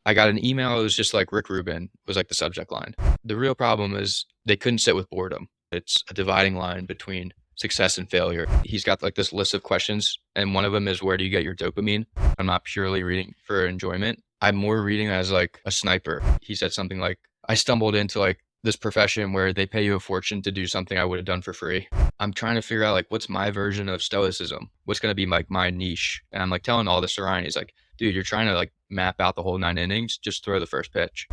I got an email. It was just like Rick Rubin was like the subject line. The real problem is they couldn't sit with boredom. It's a dividing line between success and failure. He's got like this list of questions, and one of them is, where do you get your dopamine? I'm not purely reading for enjoyment. I'm more reading as like a sniper. He said something like, I stumbled into like this profession where they pay you a fortune to do something I would have done for free. I'm trying to figure out like, what's my version of stoicism? What's going to be like my niche? And I'm like telling all this to Ryan. He's like, dude, you're trying to like map out the whole 9 innings. Just throw the first pitch.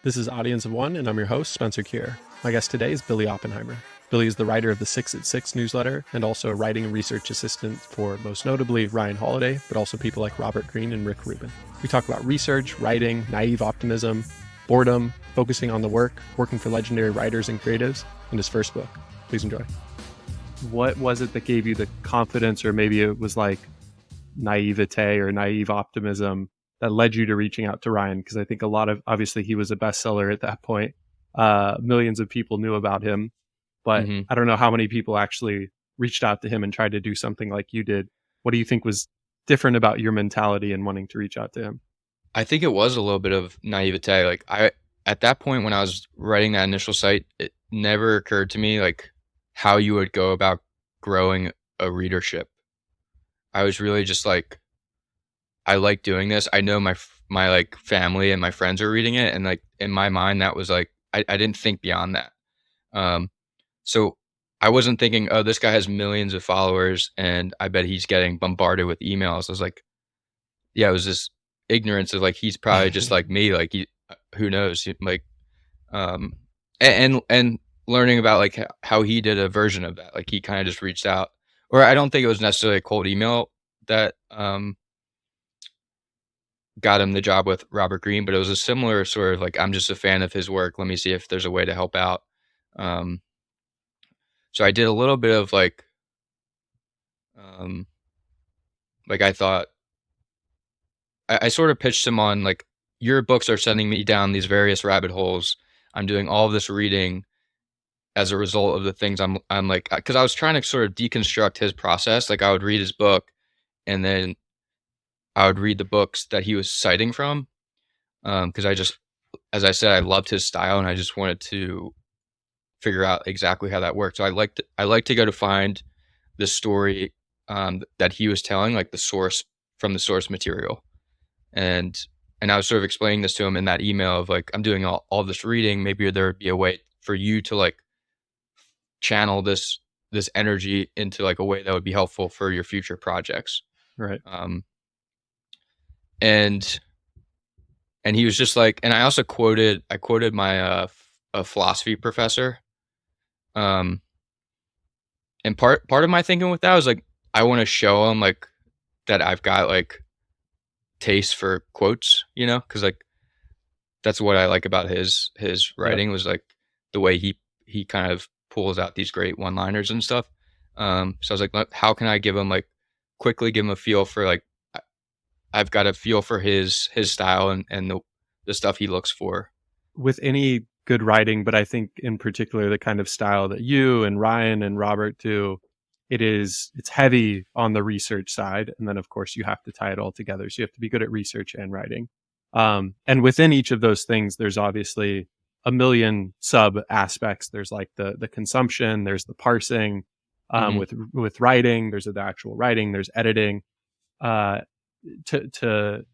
This is Audience of One, and I'm your host, Spencer Kier. My guest today is Billy Oppenheimer. Billy is the writer of the 6 at 6 newsletter and also a writing and research assistant for most notably Ryan Holiday, but also people like Robert Greene and Rick Rubin. We talk about research, writing, naive optimism, boredom, focusing on the work, working for legendary writers and creatives, and his first book. Please enjoy. What was it that gave you the confidence, or maybe it was like naivete or naive optimism that led you to reaching out to Ryan? Because I think obviously he was a bestseller at that point. Millions of people knew about him, but I don't know how many people actually reached out to him and tried to do something like you did. What do you think was different about your mentality in wanting to reach out to him? I think it was a little bit of naivete. Like at that point when I was writing that initial site, it never occurred to me like how you would go about growing a readership. I was really just like, I like doing this. I know my like family and my friends are reading it, and like in my mind that was like I didn't think beyond that. So I wasn't thinking, oh, this guy has millions of followers and I bet he's getting bombarded with emails. I was like, yeah, it was this ignorance of like he's probably just like me, like who knows, like and learning about like how he did a version of that. Like he kind of just reached out, or I don't think it was necessarily a cold email that got him the job with Robert Greene, but it was a similar sort of like, I'm just a fan of his work. Let me see if there's a way to help out. So I did a little bit of like I thought I sort of pitched him on like, your books are sending me down these various rabbit holes. I'm doing all of this reading as a result of the things I'm like, because I was trying to sort of deconstruct his process. Like I would read his book and then I would read the books that he was citing from. Because as I said, I loved his style and I just wanted to figure out exactly how that worked. So I like to go to find the story that he was telling, like the source from the source material. And I was sort of explaining this to him in that email of like, I'm doing all this reading. Maybe there would be a way for you to like channel this energy into like a way that would be helpful for your future projects. Right. And he was just like, and I also quoted my a philosophy professor. And part of my thinking with that was like, I want to show him like that I've got like taste for quotes, because like that's what I like about his writing was like the way he kind of pulls out these great one-liners and stuff. So I was like, how can I quickly give him a feel for like, I've got a feel for his style and the stuff he looks for. With any good writing, but I think in particular the kind of style that you and Ryan and Robert do, it's heavy on the research side, and then of course you have to tie it all together. So you have to be good at research and writing. And within each of those things, there's obviously a million sub aspects. There's like the consumption, there's the parsing, with writing, there's the actual writing, there's editing. To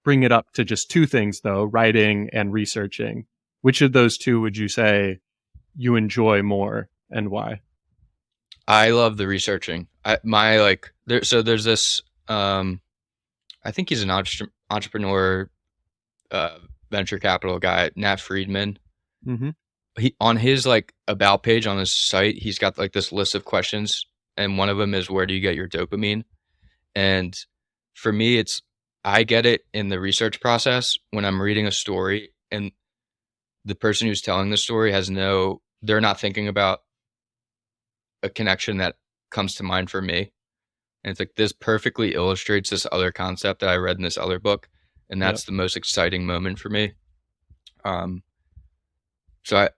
bring it up to just two things though, writing and researching, which of those two would you say you enjoy more and why? I love the researching. There's this I think he's an entrepreneur, venture capital guy, Nat Friedman. He, on his like about page on his site, he's got like this list of questions, and one of them is, where do you get your dopamine? And for me, I get it in the research process when I'm reading a story and the person who's telling the story they're not thinking about a connection that comes to mind for me. And it's like, this perfectly illustrates this other concept that I read in this other book. And that's the most exciting moment for me. So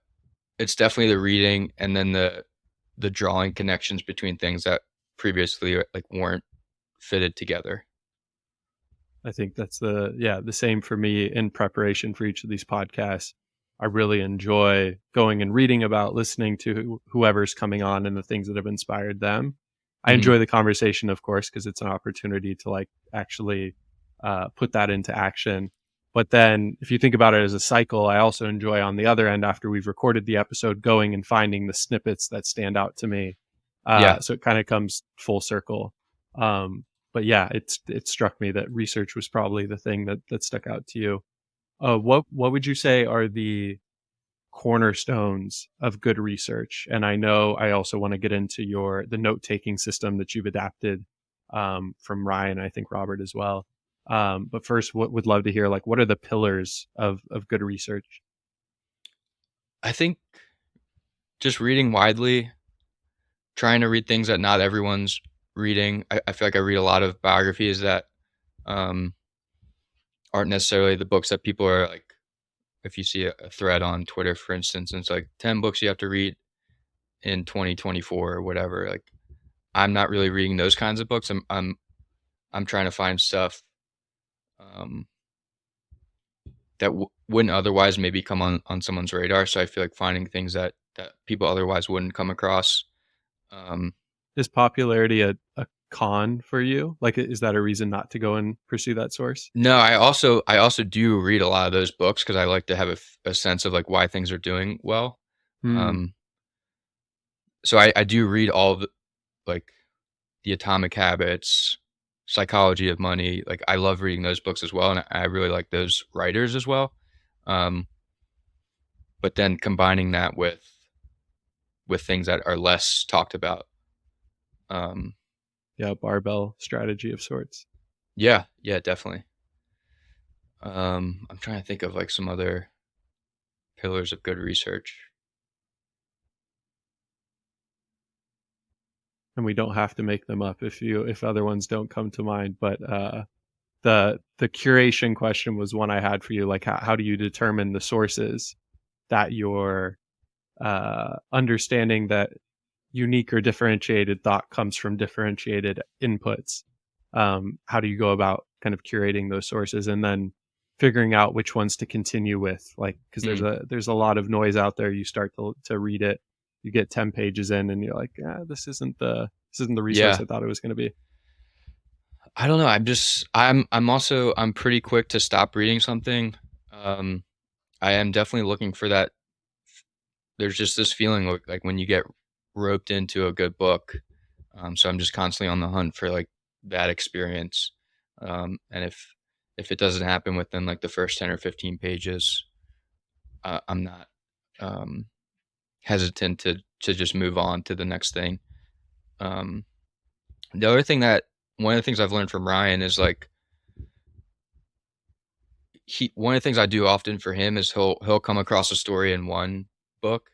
it's definitely the reading and then the drawing connections between things that previously like weren't fitted together. I think that's the same for me in preparation for each of these podcasts. I really enjoy going and reading about, listening to whoever's coming on and the things that have inspired them. I Mhm. enjoy the conversation, of course, because it's an opportunity to like actually put that into action. But then if you think about it as a cycle, I also enjoy on the other end after we've recorded the episode going and finding the snippets that stand out to me. Yeah. So it kind of comes full circle. But yeah, it struck me that research was probably the thing that stuck out to you. What would you say are the cornerstones of good research? And I know I also want to get into the note taking system that you've adapted from Ryan, I think Robert as well. But first, what would love to hear, like, what are the pillars of good research? I think just reading widely, trying to read things that not everyone's reading. I feel like I read a lot of biographies that um, aren't necessarily the books that people are like. If you see a thread on Twitter, for instance, and it's like 10 books you have to read in 2024 or whatever. Like I'm not really reading those kinds of books. I'm trying to find stuff um, that wouldn't otherwise maybe come on someone's radar. So I feel like finding things that people otherwise wouldn't come across. Um, Is popularity a con for you? Like, is that a reason not to go and pursue that source? no, I also do read a lot of those books because I like to have a sense of like why things are doing well. Hmm. Um, so I do read all of like the Atomic Habits, Psychology of Money. Like I love reading those books as well, and I really like those writers as well. Um, but then combining that with things that are less talked about. Um, Yeah, barbell strategy of sorts. yeah, yeah, definitely. I'm trying to think of like some other pillars of good research. And we don't have to make them up if other ones don't come to mind. But the curation question was one I had for you. Like, how do you determine the sources that you're understanding that unique or differentiated thought comes from differentiated inputs? How do you go about kind of curating those sources and then figuring out which ones to continue with? Like, because Hmm. there's a lot of noise out there. You start to read it, you get 10 pages in, and you're like, this isn't the resource Yeah, I thought it was going to be. I don't know. I'm pretty quick to stop reading something. Um, I am definitely looking for that. There's just this feeling like when you get roped into a good book. So I'm just constantly on the hunt for like that experience. And if it doesn't happen within like the first 10 or 15 pages, I'm not um, hesitant to just move on to the next thing. Um, the other thing that one of the things I've learned from Ryan is like he one of the things I do often for him is he'll come across a story in one book,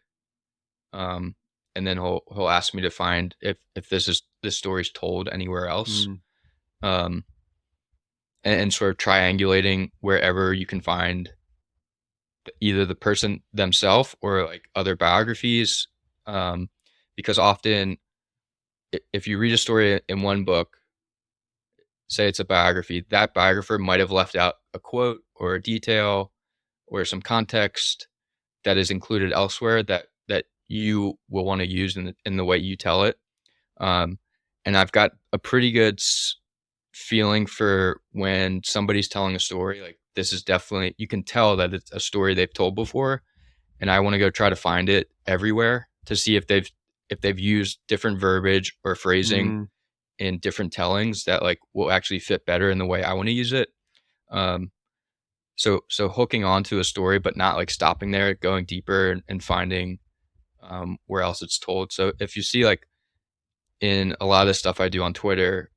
um, and then he'll ask me to find if this story's told anywhere else, Mm, um, and sort of triangulating wherever you can find either the person themselves or like other biographies, um, because often if you read a story in one book, say it's a biography, that biographer might have left out a quote or a detail or some context that is included elsewhere that you will want to use in the way you tell it. Um, and I've got a pretty good feeling for when somebody's telling a story. Like this is definitely you can tell that it's a story they've told before, and I want to go try to find it everywhere to see if they've used different verbiage or phrasing mm, in different tellings that like will actually fit better in the way I want to use it. Um, so hooking onto a story, but not like stopping there, going deeper and finding where else it's told. So if you see like in a lot of the stuff I do on Twitter,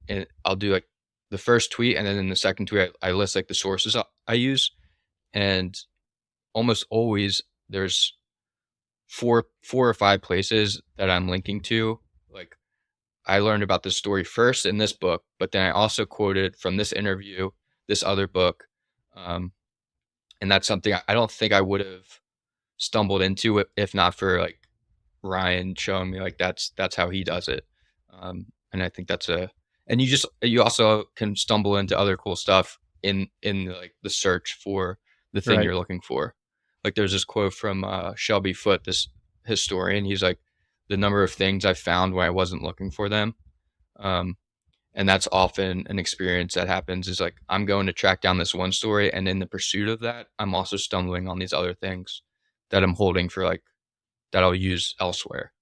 and I'll do like the first tweet, and then in the second tweet, I list like the sources I use, and almost always there's four or five places that I'm linking to. Like I learned about this story first in this book, but then I also quoted from this interview, this other book, um, and that's something I don't think I would have stumbled into it if not for like Ryan showing me like that's how he does it. And I think that's a And you also can stumble into other cool stuff in like the search for the thing Right. you're looking for. Like there's this quote from Shelby Foote, this historian. He's like, the number of things I found when I wasn't looking for them. Um, and that's often an experience that happens is like I'm going to track down this one story, and in the pursuit of that, I'm also stumbling on these other things that I'm holding for like that I'll use elsewhere.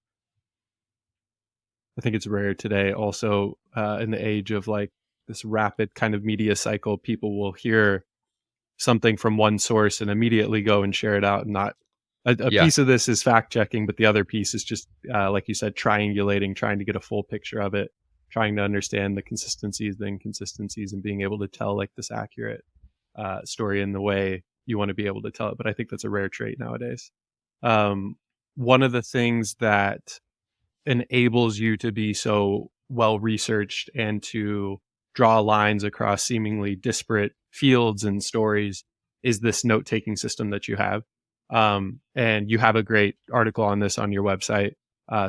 I think it's rare today also, in the age of like this rapid kind of media cycle, people will hear something from one source and immediately go and share it out, and not a Yeah, piece of this is fact checking, but the other piece is just like you said, triangulating, trying to get a full picture of it, trying to understand the consistencies, the inconsistencies, and being able to tell like this accurate story in the way you want to be able to tell it. But I think that's a rare trait nowadays. um, One of the things that enables you to be so well researched and to draw lines across seemingly disparate fields and stories is this note taking system that you have. And you have a great article on this on your website.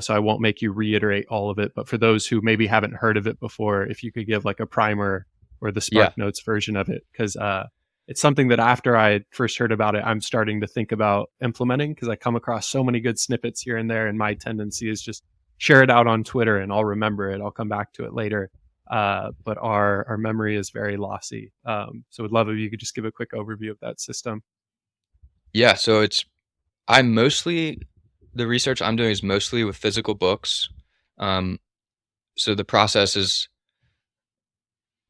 So I won't make you reiterate all of it, but for those who maybe haven't heard of it before, if you could give like a primer or the yeah, Spark Notes version of it, because it's something that after I first heard about it, I'm starting to think about implementing because I come across so many good snippets here and there, and my tendency is just share it out on Twitter and I'll remember it. I'll come back to it later. But our memory is very lossy. So would love if you could just give a quick overview of that system. yeah. So I'm mostly the research I'm doing is mostly with physical books. Um, so the process is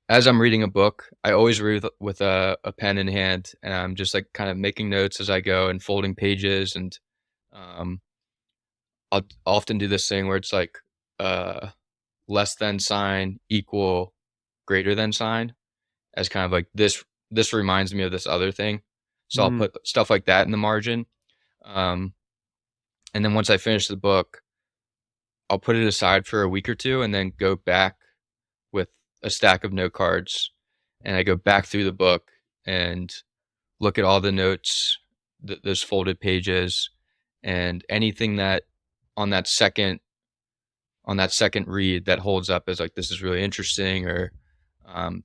as I'm reading a book, I always read with a pen in hand, and I'm just like kind of making notes as I go and folding pages. And um, I'll often do this thing where it's like uh, less than sign equal greater than sign as kind of like this reminds me of this other thing. So I'll Mm, put stuff like that in the margin. Um, and then once I finish the book, I'll put it aside for a week or two and then go back with a stack of note cards, and I go back through the book and look at all the notes, those folded pages, and anything that on that second on that second read that holds up as like this is really interesting, or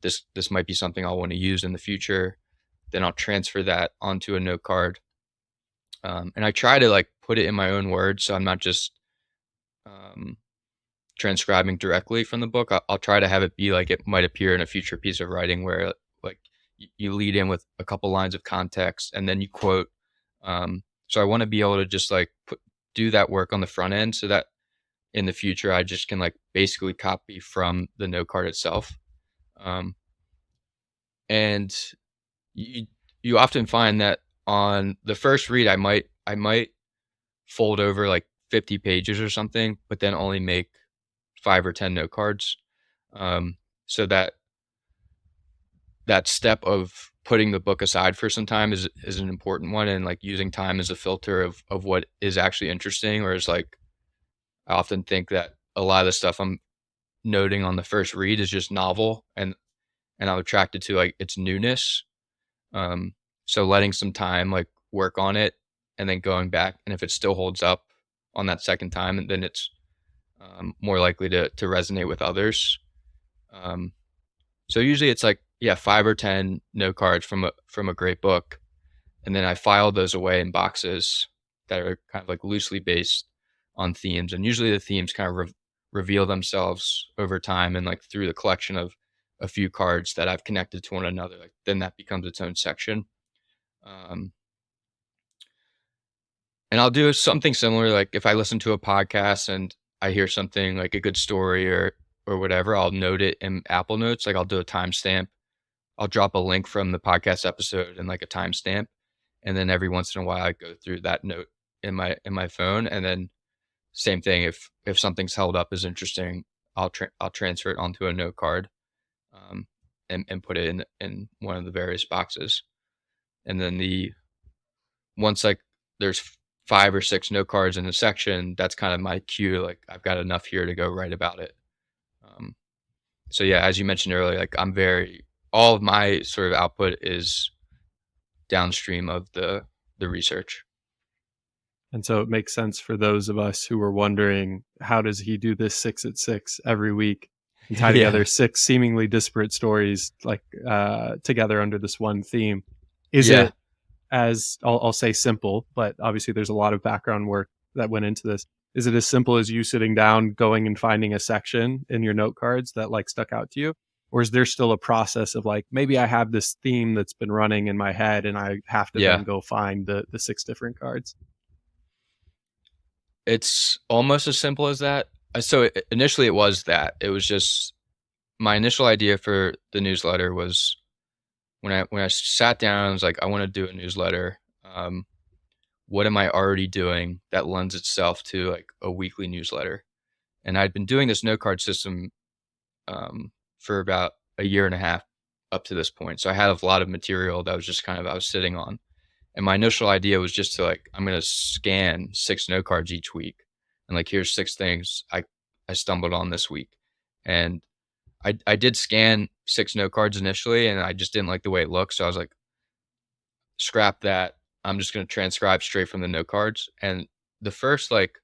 this might be something I'll want to use in the future. Then I'll transfer that onto a note card, and I try to like put it in my own words, so I'm not just um, transcribing directly from the book. I'll try to have it be like it might appear in a future piece of writing where like you lead in with a couple lines of context and then you quote. So I want to be able to just like do that work on the front end so that in the future I just can like basically copy from the note card itself. Um, and you you often find that on the first read I might fold over like 50 pages or something, but then only make 5 or 10 note cards. So that step of putting the book aside for some time is an important one, and like using time as a filter of what is actually interesting. Whereas like I often think that a lot of the stuff I'm noting on the first read is just novel, and I'm attracted to like its newness. Um, so letting some time like work on it and then going back, and if it still holds up on that second time, then it's more likely to resonate with others. Um, So usually it's like, yeah, 5 or 10 note cards from a great book, and then I file those away in boxes that are kind of like loosely based on themes, and usually the themes kind of reveal themselves over time and like through the collection of a few cards that I've connected to one another, like then that becomes its own section. Um, and I'll do something similar, like if I listen to a podcast and I hear something like a good story or whatever, I'll note it in Apple Notes, like I'll do a timestamp. I'll drop a link from the podcast episode and like a timestamp, and then every once in a while I go through that note in my phone, and then same thing if something's held up as interesting, I'll transfer it onto a note card, um, and put it in one of the various boxes, and then the once like there's 5 or 6 note cards in a section, that's kind of my cue. Like I've got enough here to go write about it. Um, so yeah, as you mentioned earlier, like I'm very all of my sort of output is downstream of the research. and so it makes sense for those of us who were wondering, how does he do this 6 at 6 every week? and tie together Yeah. six seemingly disparate stories together under this one theme. Is Yeah. it, as I'll say, simple, but obviously there's a lot of background work that went into this. Is it as simple as you sitting down, going and finding a section in your note cards that like stuck out to you? Or is there still a process of like, maybe I have this theme that's been running in my head and I have to then Yeah. go find the six different cards? It's almost as simple as that. So initially it was that. It was just my initial idea for the newsletter was when I sat down, I was like, I want to do a newsletter. What am I already doing that lends itself to like a weekly newsletter? And I'd been doing this note card system for about a year and a half up to this point. So I had a lot of material that was just kind of I was sitting on. And my initial idea was just to like I'm gonna scan 6 note cards each week, and like here's 6 things I stumbled on this week, and I did scan 6 note cards initially, and I just didn't like the way it looked, so I was like, scrap that. I'm just gonna transcribe straight from the note cards. And the first like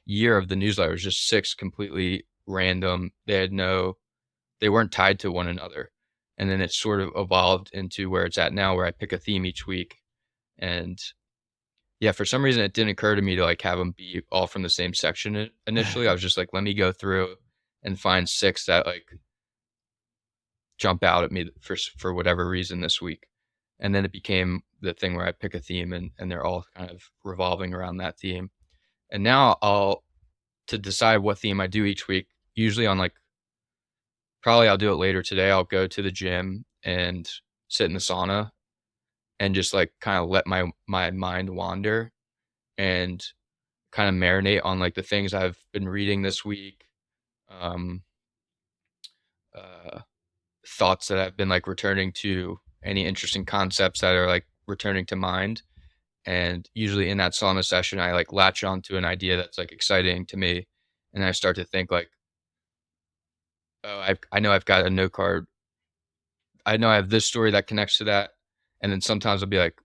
year of the newsletter was just 6 completely random. They weren't tied to one another. And then it sort of evolved into where it's at now, where I pick a theme each week. And yeah, for some reason, it didn't occur to me to like have them be all from the same section initially. I was just like, let me go through and find 6 that like jump out at me for whatever reason this week. And then it became the thing where I pick a theme and they're all kind of revolving around that theme. And now to decide what theme I do each week, usually on like, probably I'll do it later today. I'll go to the gym and sit in the sauna and just like kind of let my mind wander and kind of marinate on like the things I've been reading this week, um, uh, thoughts that I've been like returning to, any interesting concepts that are like returning to mind. And usually in that sauna session, I like latch onto an idea that's like exciting to me, and I start to think like, oh, I know I've got a note card. I know I have this story that connects to that, and then sometimes I'll be like,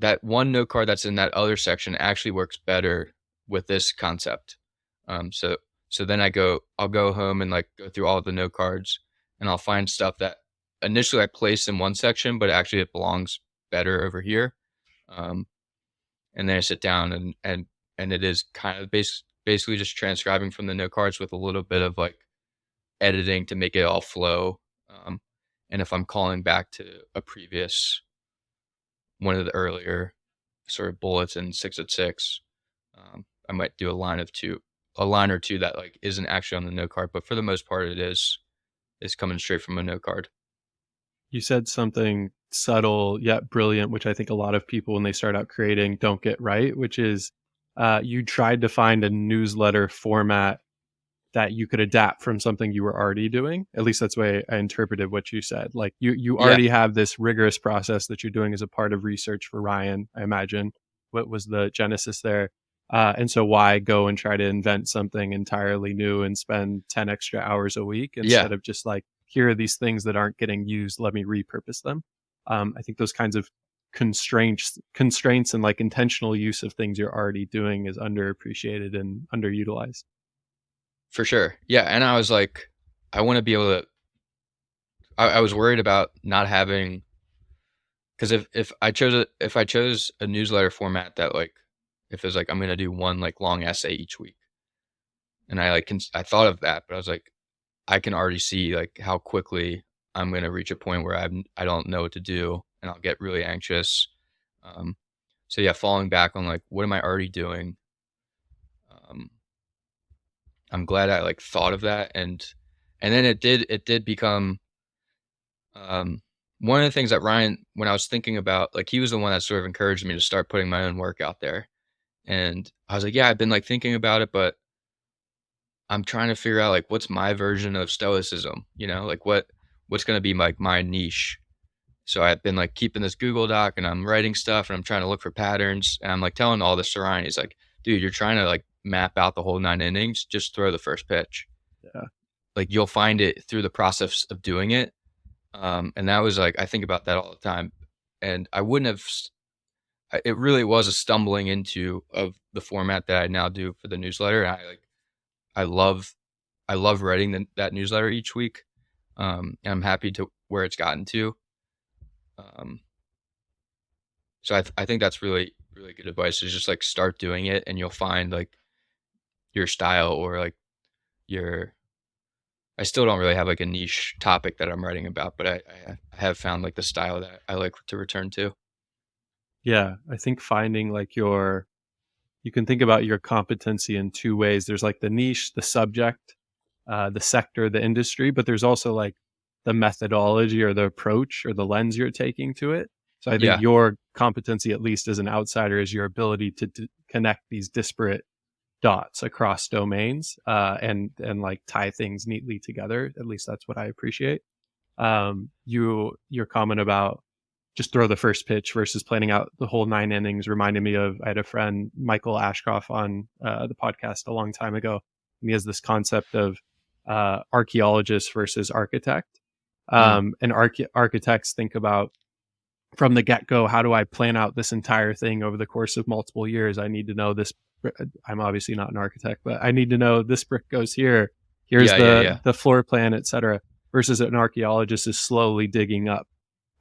that one note card that's in that other section actually works better with this concept. So then I'll go home and like go through all the note cards, and I'll find stuff that initially I placed in one section, but actually it belongs better over here. Um, and then I sit down and it is kind of basically just transcribing from the note cards with a little bit of like editing to make it all flow. And if I'm calling back to a previous one of the earlier sort of bullets in 6 at 6. I might do a line or two that like isn't actually on the note card, but for the most part, it's coming straight from a note card. You said something subtle yet brilliant, which I think a lot of people, when they start out creating, don't get right, which is you tried to find a newsletter format that you could adapt from something you were already doing. At least that's the way I interpreted what you said. Like you Yeah, already have this rigorous process that you're doing as a part of research for Ryan, I imagine. What was the genesis there? And so why go and try to invent something entirely new and spend 10 extra hours a week yeah, instead of just like, here are these things that aren't getting used, let me repurpose them. I think those kinds of constraints and like intentional use of things you're already doing is underappreciated and underutilized. for sure. Yeah, and I was like, I want to be able to. I was worried about not having because if I chose a newsletter format that like if it's like I'm gonna do one like long essay each week, and I like I thought of that, but I was like, I can already see like how quickly I'm gonna reach a point where I don't know what to do, and I'll get really anxious. Um, so yeah, falling back on like what am I already doing? Um, I'm glad I like thought of that, and then it did become um, one of the things that Ryan, when I was thinking about, like he was the one that sort of encouraged me to start putting my own work out there, and I was like, yeah, I've been like thinking about it, but I'm trying to figure out like what's my version of stoicism, like what's gonna be like my niche. So I've been like keeping this Google Doc and I'm writing stuff and I'm trying to look for patterns and I'm like telling all this to Ryan. He's like, dude, you're trying to like map out the whole 9 innings. Just throw the first pitch. Yeah. Like you'll find it through the process of doing it. And that was like I think about that all the time. And I wouldn't have. It really was a stumbling into of the format that I now do for the newsletter. And I love I love writing that newsletter each week. And I'm happy to where it's gotten to. Um, so I think that's really, really good advice, is just like start doing it and you'll find like your style, or like your, I still don't really have like a niche topic that I'm writing about, but I have found like the style that I like to return to. Yeah, I think finding like you can think about your competency in two ways. There's like the niche, the subject, the sector, the industry, but there's also like the methodology or the approach or the lens you're taking to it. So I think Yeah. your competency, at least as an outsider, is your ability to connect these disparate dots across domains, and like tie things neatly together. At least that's what I appreciate. Your comment about just throw the first pitch versus planning out the whole 9 innings reminded me of, I had a friend, Michael Ashcroft, on the podcast a long time ago. And he has this concept of archaeologist versus architect. Mm. And architects think about from the get-go, how do I plan out this entire thing over the course of multiple years? I need to know this. I'm obviously not an architect, but I need to know this brick goes here. Here's Yeah. Yeah. Yeah. the floor plan, etc. Versus an archaeologist is slowly digging up.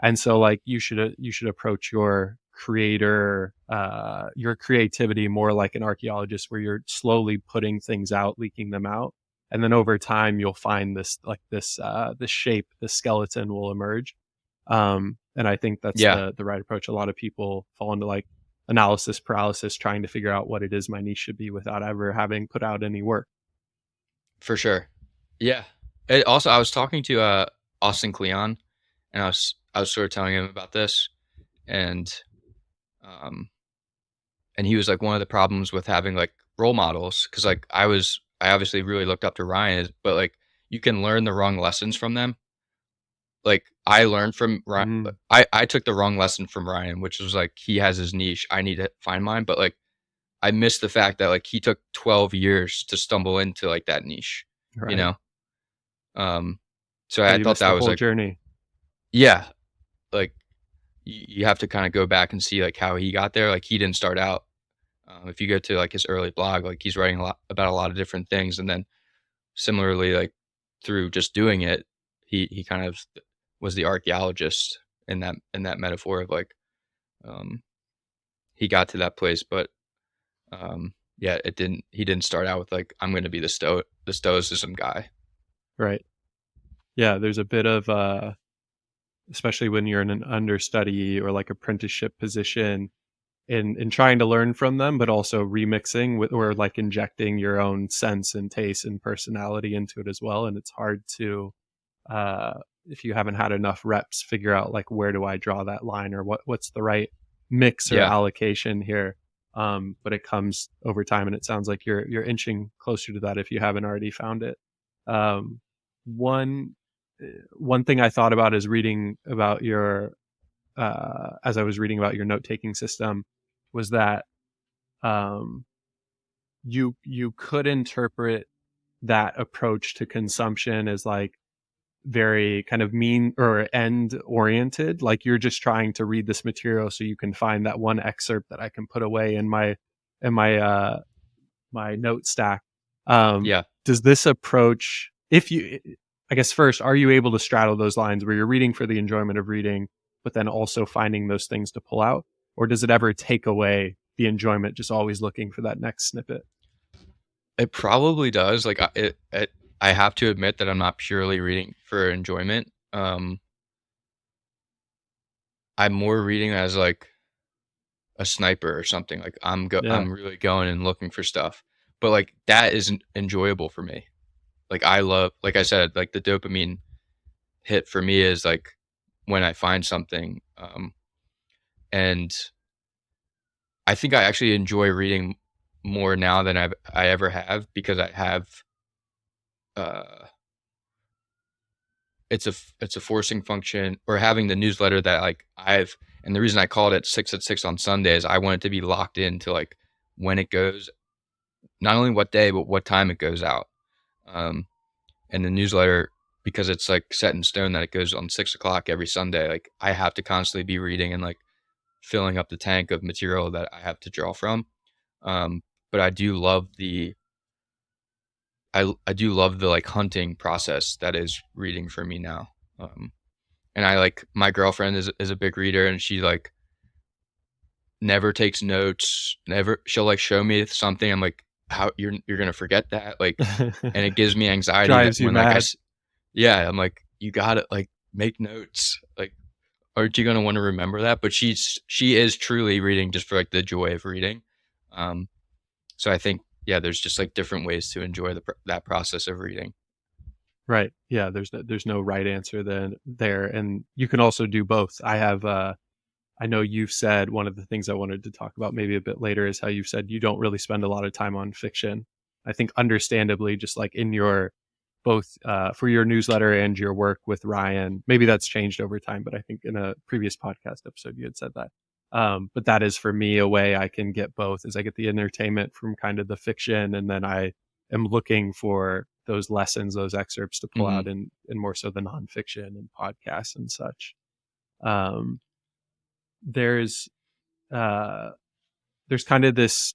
And so like you should approach your your creativity more like an archaeologist, where you're slowly putting things out, leaking them out, and then over time you'll find this shape, this skeleton will emerge. And I think that's Yeah, the right approach. A lot of people fall into like analysis paralysis, trying to figure out what it is my niche should be without ever having put out any work. for sure. Yeah. Also, I was talking to Austin Kleon, and I was sort of telling him about this, and um and he was like, one of the problems with having like role models, because like I obviously really looked up to Ryan, but like you can learn the wrong lessons from them. Like I learned from Ryan, Mm, I took the wrong lesson from Ryan, which was like he has his niche, I need to find mine. But like I missed the fact that like he took 12 years to stumble into like that niche, you right. know. Um, so Yeah, I you thought missed that the was whole like, journey. yeah, like you have to kind of go back and see like how he got there. Like he didn't start out. If you go to like his early blog, like he's writing a lot about a lot of different things, and then similarly, like through just doing it, he kind of was the archaeologist in that metaphor of like um, he got to that place, but yeah, it didn't. He didn't start out with like I'm going to be the stoicism guy. Right. Yeah, there's a bit of especially when you're in an understudy or like apprenticeship position, in trying to learn from them, but also remixing with, or like injecting your own sense and taste and personality into it as well. And it's hard to, uh, if you haven't had enough reps, figure out like where do I draw that line, or what's the right mix or Yeah, allocation here. But it comes over time, and it sounds like you're inching closer to that if you haven't already found it. Um, one one thing I thought about is reading about your as I was reading about your note taking system, was that um, you could interpret that approach to consumption as like very kind of mean or end oriented. Like you're just trying to read this material so you can find that one excerpt that I can put away in my my note stack. yeah. Does this approach, if you, I guess first, are you able to straddle those lines where you're reading for the enjoyment of reading, but then also finding those things to pull out? Or does it ever take away the enjoyment, just always looking for that next snippet? It probably does. Like I have to admit that I'm not purely reading for enjoyment. I'm more reading as like a sniper or something. Like Yeah. I'm really going and looking for stuff. But like that isn't enjoyable for me. Like I love, like I said, like the dopamine hit for me is like when I find something. And I think I actually enjoy reading more now than I ever have, because I have uh it's a forcing function, or having the newsletter that like and the reason I called it 6 at 6 on Sundays, I want it to be locked into like when it goes, not only what day but what time it goes out. Um, and the newsletter, because it's like set in stone that it goes on 6 o'clock every Sunday, like I have to constantly be reading and like filling up the tank of material that I have to draw from. But I do love I do love the like hunting process that is reading for me now. And I like my girlfriend is a big reader, and she like never takes notes. Never she'll like show me something. I'm like, how you're gonna forget that? Like, and it gives me anxiety that Drives you when like mad. yeah, I'm like, you gotta like make notes. Like, aren't you gonna want to remember that? But she is truly reading just for like the joy of reading. Um, so I think yeah, there's just like different ways to enjoy that process of reading. Right. Yeah, there's no right answer then there, and you can also do both. I know you've said one of the things I wanted to talk about maybe a bit later is how you've said you don't really spend a lot of time on fiction. I think understandably, just like in your both for your newsletter and your work with Ryan, maybe that's changed over time, but I think in a previous podcast episode you had said that. But that is for me a way I can get both, is I get the entertainment from kind of the fiction, and then I am looking for those lessons, those excerpts to pull Hmm. out in more so the nonfiction and podcasts and such. Um, there's uh, there's kind of this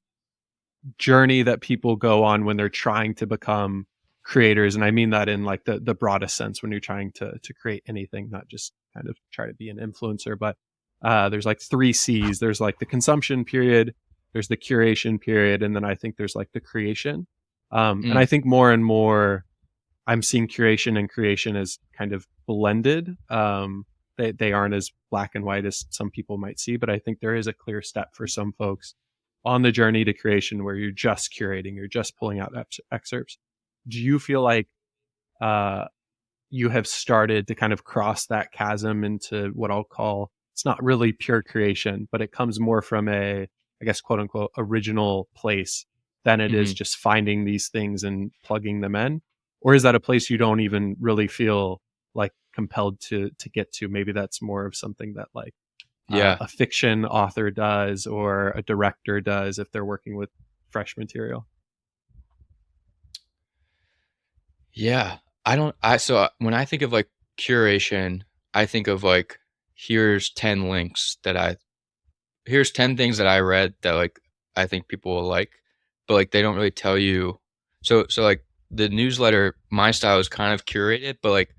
journey that people go on when they're trying to become creators, and I mean that in like the broadest sense, when you're trying to create anything, not just kind of try to be an influencer. But there's like three C's. There's like the consumption period, there's the curation period, and then I think there's like the creation. And I Mm, think more and more I'm seeing curation and creation as kind of blended. They aren't as black and white as some people might see, but I think there is a clear step for some folks on the journey to creation where you're just curating, you're just pulling out excerpts. Do you feel like uh, you have started to kind of cross that chasm into what I'll call, it's not really pure creation, but it comes more from a, I guess, quote unquote, original place than it is hmm. just finding these things and plugging them in? Or is that a place you don't even really feel like compelled to get to? Maybe that's more of something that like Yeah, a fiction author does or a director does if they're working with fresh material. yeah. I don't. I so when I think of like curation, I think of like here's 10 links that I here's 10 things that I read that like I think people will like, but like they don't really tell you. So like the newsletter, my style is kind of curated, but like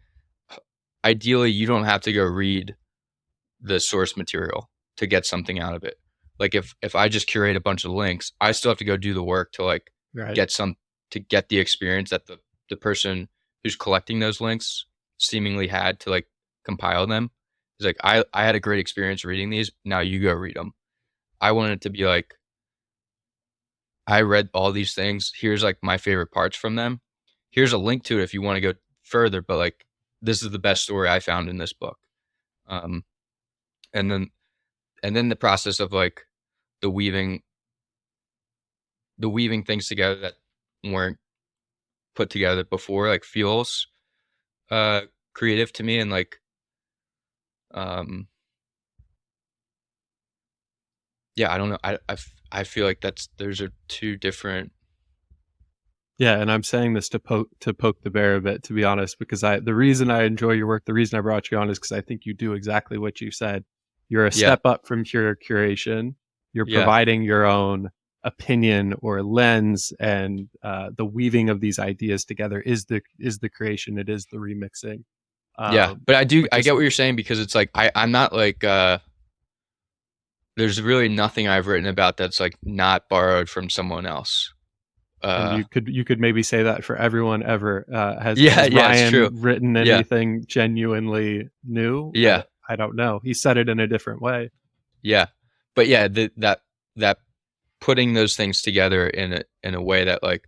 ideally you don't have to go read the source material to get something out of it. Like if I just curate a bunch of links, I still have to go do the work to like Right. get some to get the experience that the person who's collecting those links seemingly had to like compile them. It's like I had a great experience reading these. Now you go read them. I want it to be like I read all these things. Here's like my favorite parts from them. Here's a link to it if you want to go further, but like this is the best story I found in this book. Um, and then the process of like the weaving the weaving things together that weren't put together before like feels uh creative to me and like um yeah, I don't know. I feel like that's those are two different. Yeah, and I'm saying this to poke the bear a bit, to be honest, because I the reason I enjoy your work, the reason I brought you on is because I think you do exactly what you said. You're a Yeah, step up from pure curation. You're yeah, providing your own opinion or lens, and the weaving of these ideas together is the creation. It is the remixing. yeah, but But I just get what you're saying because it's like I'm not like there's really nothing I've written about that's like not borrowed from someone else. and uh you could maybe say that for everyone ever. yeah, Has yeah, it's true. Ryan written Yeah, anything genuinely new? yeah, I don't know. He said it in a different way. yeah, but yeah, that putting those things together in a way that like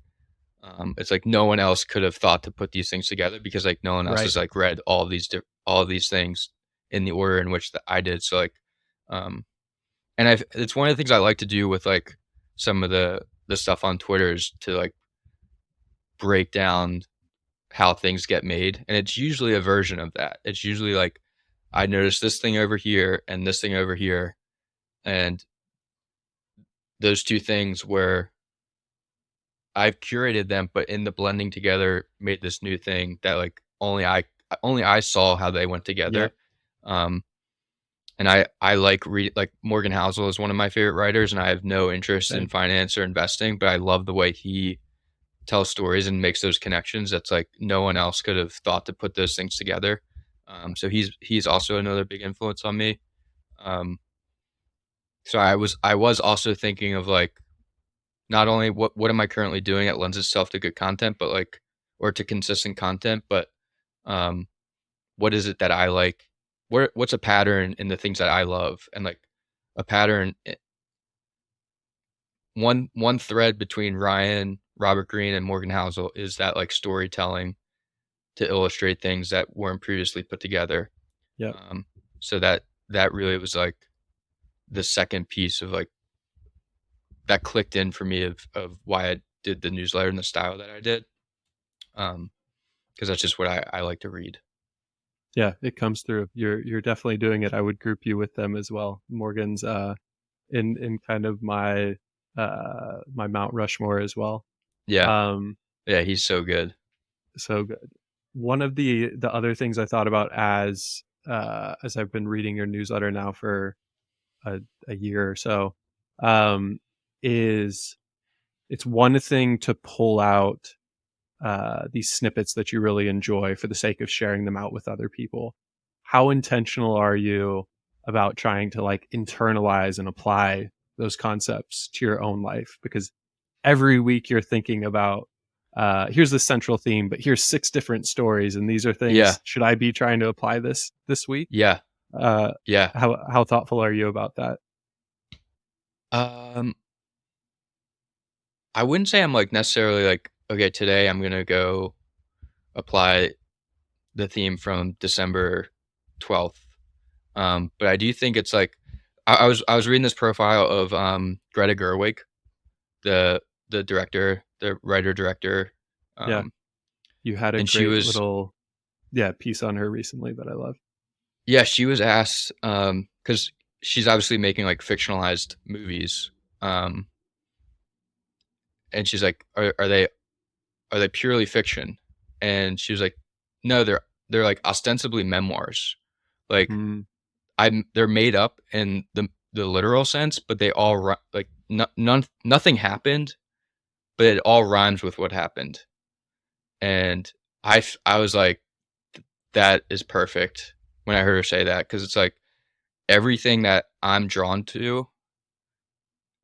it's like no one else could have thought to put these things together because like no one else Right. has like read all of these things in the order in which that I did. So like, um, and it's one of the things I like to do with like some of the stuff on Twitter is to like break down how things get made, and it's usually a version of that. It's usually like I noticed this thing over here and this thing over here, and those two things where I've curated them, but in the blending together made this new thing that like only I saw how they went Yep. together. Um, and I like read like Morgan Housel is one of my favorite writers, and I have no interest in Same. finance or investing, but I love the way he tells stories and makes those connections that's like no one else could have thought to put those things together. So he's also another big influence on me. Um, so I was also thinking of like not only what am I currently doing that lends itself to good content, but like or to consistent content, but um, what is it that I like? What's a pattern in the things that I love, and like a pattern one thread between Ryan, Robert Greene, and Morgan Housel is that like storytelling to illustrate things that weren't previously put together. Yeah. Um, so that really was like the second piece of like that clicked in for me of why I did the newsletter in the style that I did. Because that's just what I like to read. Yeah, it comes through. You're definitely doing it. I would group you with them as well. Morgan's in kind of my Mount Rushmore as well. Yeah, Um, yeah, he's so good. so good. One of the other things I thought about as I've been reading your newsletter now for a year or so, um, is it's one thing to pull out these snippets that you really enjoy for the sake of sharing them out with other people. How intentional are you about trying to like internalize and apply those concepts to your own life? Because every week you're thinking about here's the central theme, but here's 6 different stories, and these are Yeah, things. Should I be trying to apply this week? yeah, Uh, yeah. how thoughtful are you about that? Um, I wouldn't say I'm like necessarily like, okay, today I'm gonna go apply the theme from December 12th. But I do think it's like I was reading this profile of Greta Gerwig, the director, the writer director, Yeah, um, you had a and she great was little piece on her recently that I love. yeah she was asked because she's obviously making like fictionalized movies, um, and she's like, are they purely fiction? And she was like, no, they're like ostensibly memoirs, like Mm, they're made up in the literal sense, but they all like nothing happened, but it all rhymes with what happened. And I was like, that is perfect when I heard her say that because it's like everything that I'm drawn to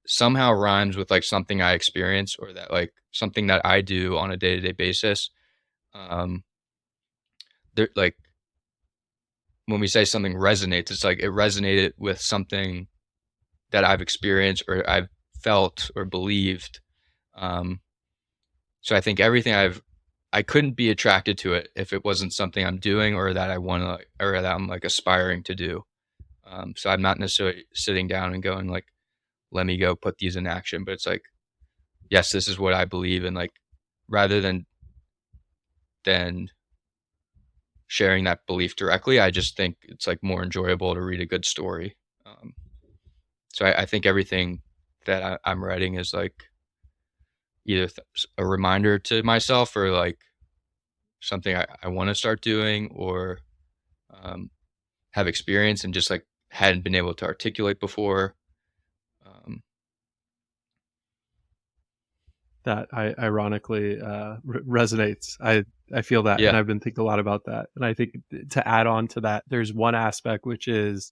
somehow rhymes with like something I experience or that like something that I do on a day to day basis. Um, there like when we say something resonates, it's like it resonated with something that I've experienced or I've felt or believed. Um, so I think everything I couldn't be attracted to it if it wasn't something I'm doing or that I want to or that I'm like aspiring to do. So I'm not necessarily sitting down and going like, let me go put these in action, but it's like, yes, this is what I believe in. Like, rather than sharing that belief directly, I just think it's like more enjoyable to read a good story. Um, so I think everything that I'm writing is like either a reminder to myself or like something I want to start doing or um, have experience and just like hadn't been able to articulate before. Um, that ironically resonates. I feel that, and yeah. I've been thinking a lot about that. And I think to add on to that, there's one aspect which is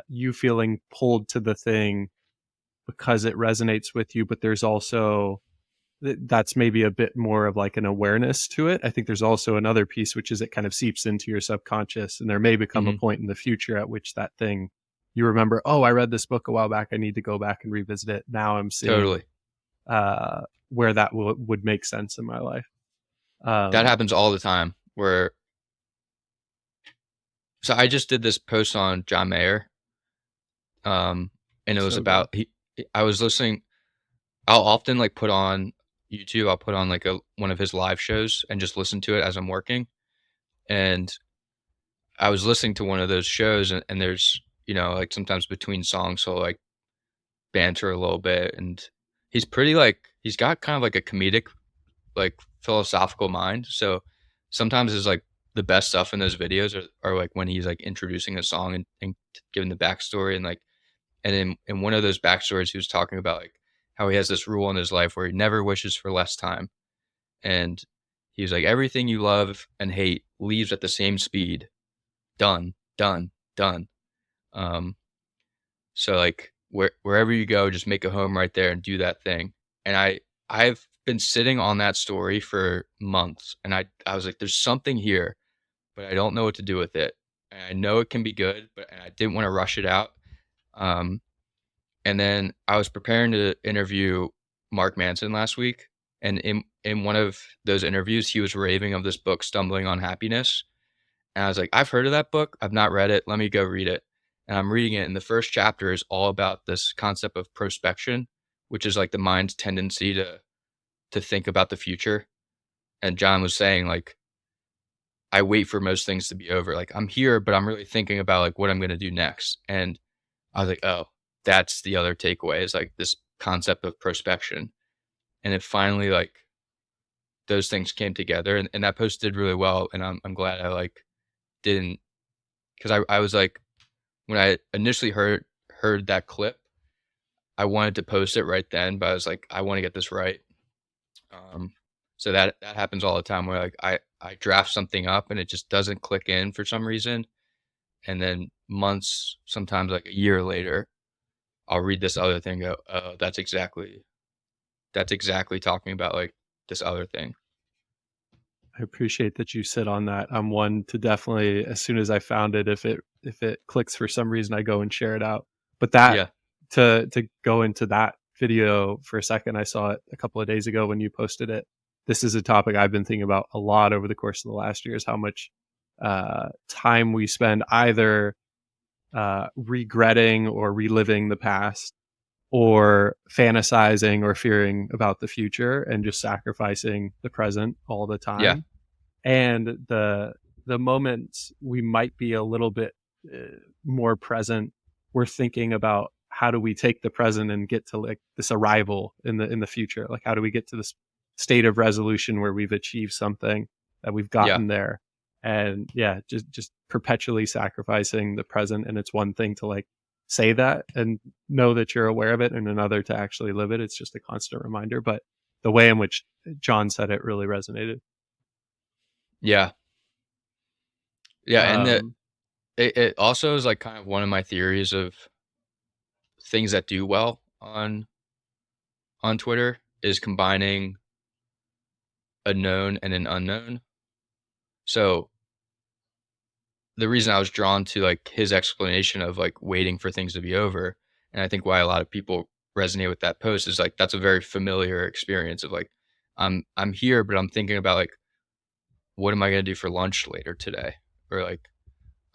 you feeling pulled to the thing because it resonates with you, but there's also that's maybe a bit more of like an awareness to it. I think there's also another piece which is it kind of seeps into your subconscious, and there may become a Hmm. point in the future at which that thing you remember, oh, I read this book a while back, I need to go back and revisit it. Now I'm seeing Totally. uh, where that would make sense in my life. That Um, happens all the time where, so I just did this post on John Mayer. Um, and it was so good. about, I was listening, I'll often like put on YouTube, I'll put on like one of his live shows and just listen to it as I'm working. And I was listening to one of those shows and there's, like sometimes between songs, so like banter a little bit. And he's pretty like, he's got kind of like a comedic, like philosophical mind. So sometimes it's like the best stuff in those videos are like when he's like introducing a song and giving the backstory and like, and in one of those backstories, he was talking about like how he has this rule in his life where he never wishes for less time. And he's like, everything you love and hate leaves at the same speed. Done, done, done. Um, so like wherever you go, just make a home right there and do that thing. And I've been sitting on that story for months, and I was like, there's something here, but I don't know what to do with it. And I know it can be good, but and I didn't want to rush it out. Um, and then I was preparing to interview Mark Manson last week, and in one of those interviews, he was raving of this book, Stumbling on Happiness. And I was like, I've heard of that book. I've not read it. Let me go read it. And I'm reading it. And the first chapter is all about this concept of prospection, which is like the mind's tendency to think about the future. And John was saying, like, I wait for most things to be over. Like, I'm here, but I'm really thinking about like what I'm going to do next. And I was like, oh, that's the other takeaway is like this concept of prospection. And it finally like those things came together, and that post did really well. And I'm glad I like didn't, because I was like, when I initially heard that clip, I wanted to post it right then, but I was like, I want to get this right. Um, so that happens all the time where like I draft something up and it just doesn't click in for some reason, and then months, sometimes like a year later, I'll read this other thing and go, oh, that's exactly talking about like this other thing. I appreciate that you sit on that. I'm one to definitely, as soon as I found it, if it clicks for some reason, I go and share it out. But that Yeah, to go into that video for a second, I saw it a couple of days ago when you posted it. This is a topic I've been thinking about a lot over the course of the last year, is how much time we spend either regretting or reliving the past, or fantasizing or fearing about the future, and just sacrificing the present all the yeah, time. And the moments we might be a little bit uh, more present, we're thinking about how do we take the present and get to like this arrival in the future, like how do we get to this state of resolution where we've achieved something, that we've yeah, gotten there. And yeah, just perpetually sacrificing the present. And it's one thing to like say that and know that you're aware of it, and another to actually live it. It's just a constant reminder. But the way in which John said it really resonated. yeah, yeah. And um it also is like kind of one of my theories of things that do well on Twitter is combining a known and an unknown. So the reason I was drawn to like his explanation of like waiting for things to be over, and I think why a lot of people resonate with that post is like that's a very familiar experience of like I'm here, but I'm thinking about like what am I gonna do for lunch later today, or like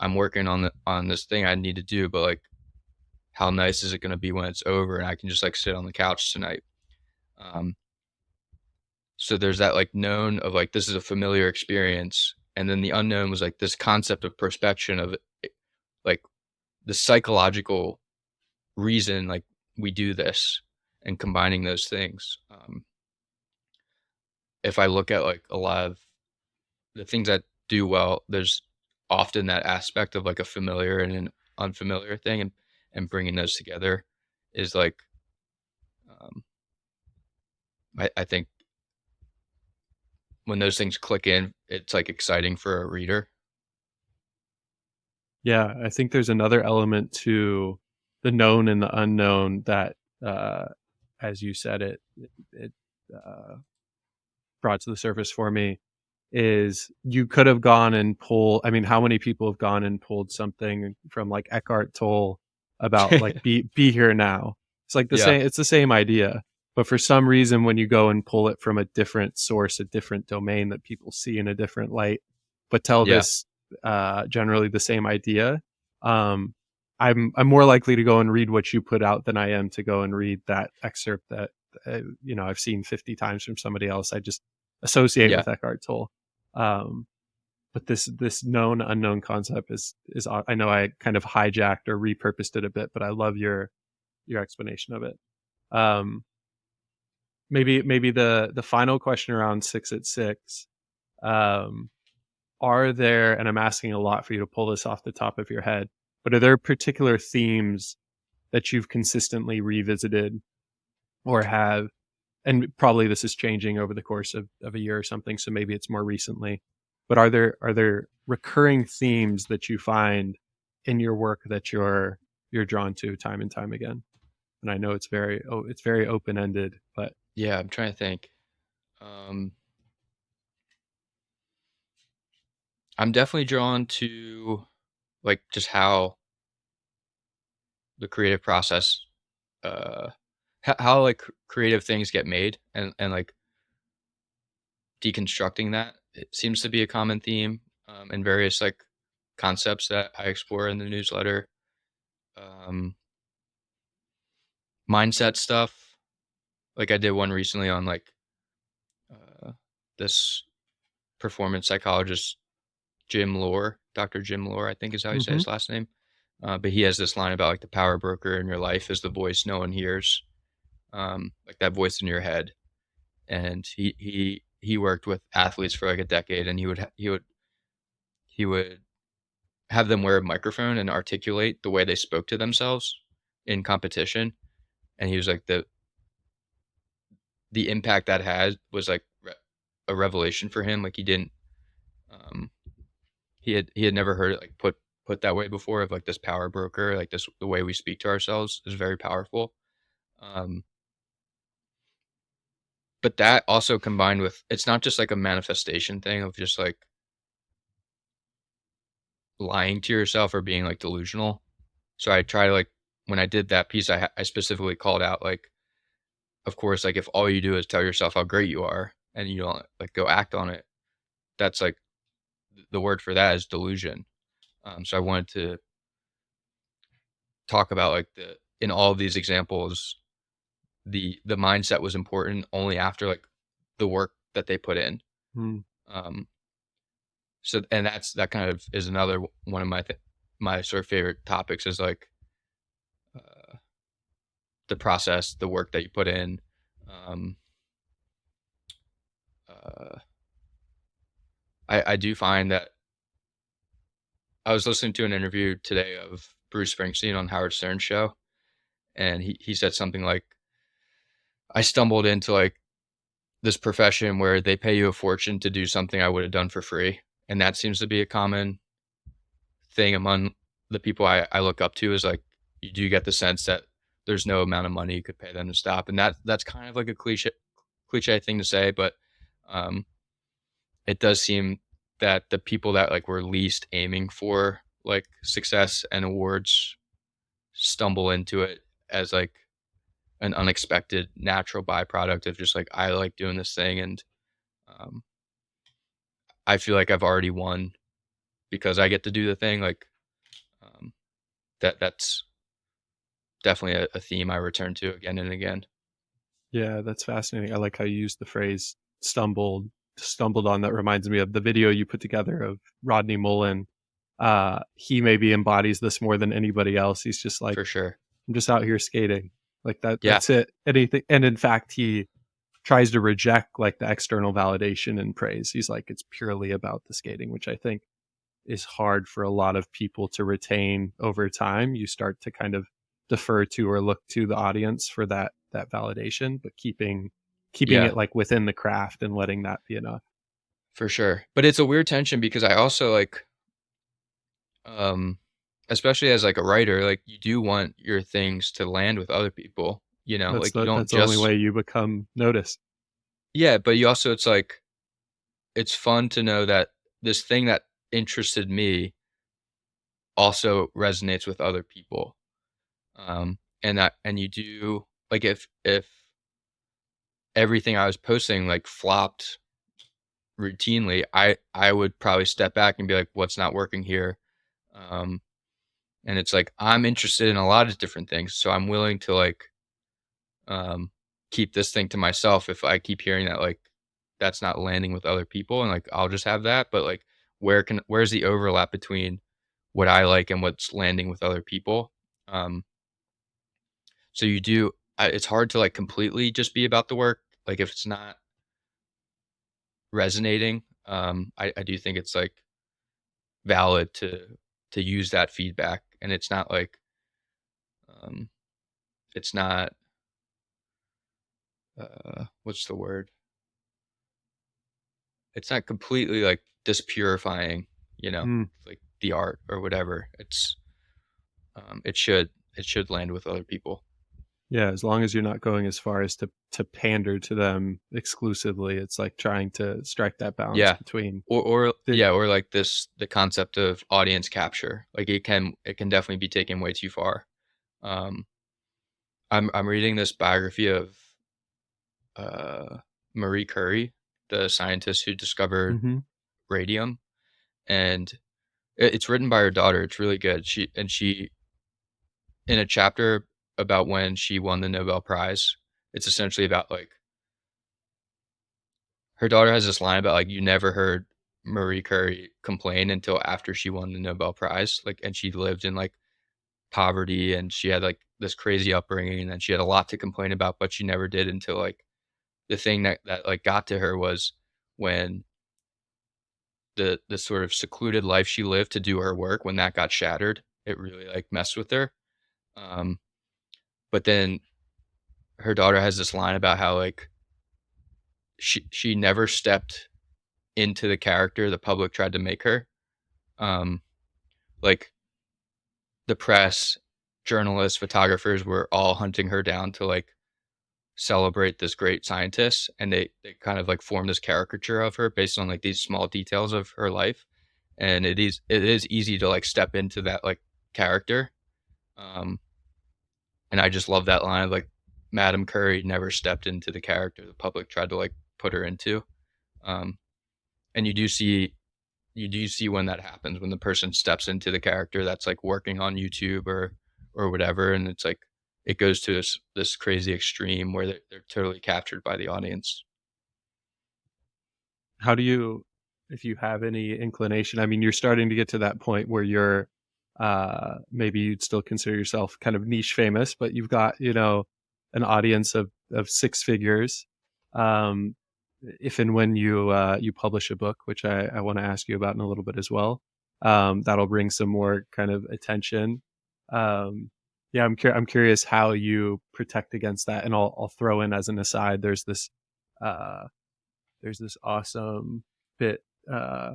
I'm working on this thing I need to do, but like how nice is it gonna be when it's over and I can just like sit on the couch tonight. Um, So there's that like known of like this is a familiar experience, and then the unknown was like this concept of perspection of like the psychological reason like we do this, and combining those things. If I look at like a lot of the things that do well, there's often that aspect of like a familiar and an unfamiliar thing, and bringing those together is like um, I think when those things click in, it's like exciting for a reader. Yeah, I think there's another element to the known and the unknown that, uh, as you said, it brought to the surface for me, is you could have gone and pulled. I mean, how many people have gone and pulled something from like Eckhart Tolle about like be here now? It's like the Yeah, same. It's the same idea, but for some reason, when you go and pull it from a different source, a different domain that people see in a different light, but tell yeah, this generally the same idea, um, I'm more likely to go and read what you put out than I am to go and read that excerpt that I've seen 50 times from somebody else. I just associate yeah. with Eckhart Tolle. Um, but this known unknown concept is I know I kind of hijacked or repurposed it a bit, but I love your explanation of it. Um, maybe the final question around 6 at 6. Um, are there, and I'm asking a lot for you to pull this off the top of your head, but are there particular themes that you've consistently revisited or have, and probably this is changing over the course of a year or something, so maybe it's more recently, but are there recurring themes that you find in your work that you're drawn to time and time again? And I know it's very open ended, but Yeah, I'm trying to think. Um, I'm definitely drawn to like just how the creative process, uh, how like creative things get made, and like deconstructing that. It seems to be a common theme in various like concepts that I explore in the newsletter. Um, Mindset stuff. Like I did one recently on like uh, this performance psychologist Jim Lore, Dr. Jim Lore, I think is how you say mm-hmm. his last name. But he has this line about like the power broker in your life is the voice no one hears, like that voice in your head. And he worked with athletes for like a decade, and he would have them wear a microphone and articulate the way they spoke to themselves in competition. And he was like the impact that had was like a revelation for him. Like he didn't um, he had never heard it like put that way before, of like this power broker, like this the way we speak to ourselves is very powerful. Um, but that also combined with, it's not just like a manifestation thing of just like lying to yourself or being like delusional. So I try to like, when I did that piece, I specifically called out like, of course, like if all you do is tell yourself how great you are and you don't like go act on it, that's like the word for that is delusion. So I wanted to talk about like the in all of these examples, the mindset was important only after like the work that they put in. Mm. Um, so and that kind of is another one of my sort of favorite topics is like uh, the process, the work that you put in. Um, uh, I do find that I was listening to an interview today of Bruce Springsteen on Howard Stern's show, and he said something like, "I stumbled into like this profession where they pay you a fortune to do something I would have done for free," and that seems to be a common thing among the people I look up to is like you do get the sense that there's no amount of money you could pay them to stop, and that's kind of like a cliche thing to say, but um, it does seem that the people that like were least aiming for like success and awards stumble into it as like an unexpected natural byproduct of just like I like doing this thing, and um, I feel like I've already won because I get to do the thing. Like um, that's definitely a theme I return to again and again. Yeah, that's fascinating. I like how you use the phrase stumbled on. That reminds me of the video you put together of Rodney Mullen. He maybe embodies this more than anybody else. He's just like, For sure. I'm just out here skating. Like Yeah. that's it. Anything, and in fact he tries to reject like the external validation and praise. He's like, it's purely about the skating, which I think is hard for a lot of people to retain over time. You start to kind of defer to or look to the audience for that validation, but keeping Yeah, it like within the craft and letting that be enough. for sure. But it's a weird tension because I also like, um, especially as like a writer, like you do want your things to land with other people, like you don't That's the only just, way you become noticed. yeah, but you also, it's like, it's fun to know that this thing that interested me also resonates with other people. And you do like if everything I was posting like flopped routinely, I would probably step back and be like, what's not working here? Um, and it's like I'm interested in a lot of different things, so I'm willing to like um, keep this thing to myself if I keep hearing that like that's not landing with other people, and like I'll just have that. But like, where's the overlap between what I like and what's landing with other people? Um, so you do. It's hard to like completely just be about the work. Like if it's not resonating, I do think it's like valid to use that feedback, and it's not like um, it's not what's the word? It's not completely like dispurifying, Mm. like the art or whatever. It should land with other people. Yeah, as long as you're not going as far as to pander to them exclusively, it's like trying to strike that balance Yeah. between Or the. yeah, or like the concept of audience capture. Like it can definitely be taken way too far. Um, I'm reading this biography of uh, Marie Curie, the scientist who discovered Mhm. radium, and it's written by her daughter. It's really good. She in a chapter about when she won the Nobel Prize. It's essentially about like her daughter has this line about like you never heard Marie Curie complain until after she won the Nobel Prize. Like, and she lived in like poverty and she had like this crazy upbringing and then she had a lot to complain about, but she never did until like the thing that like got to her was when the sort of secluded life she lived to do her work, when that got shattered, it really like messed with her. Um, but then her daughter has this line about how like she never stepped into the character the public tried to make her. Um, like the press, journalists, photographers were all hunting her down to like celebrate this great scientist, and they kind of like formed this caricature of her based on like these small details of her life, and it is easy to like step into that like character. Um, and I just love that line of like Madame Curie never stepped into the character the public tried to like put her into. Um, and you do see when that happens, when the person steps into the character that's like working on YouTube or whatever, and it's like it goes to this crazy extreme where they're totally captured by the audience. How do you, if you have any inclination, I mean, you're starting to get to that point where you're, maybe you'd still consider yourself kind of niche famous, but you've got, an audience of six figures. Um, if and when you publish a book, which I want to ask you about in a little bit as well, that'll bring some more kind of attention. Um, yeah, I'm curious how you protect against that, and I'll throw in as an aside. Uh, there's this awesome bit. Uh,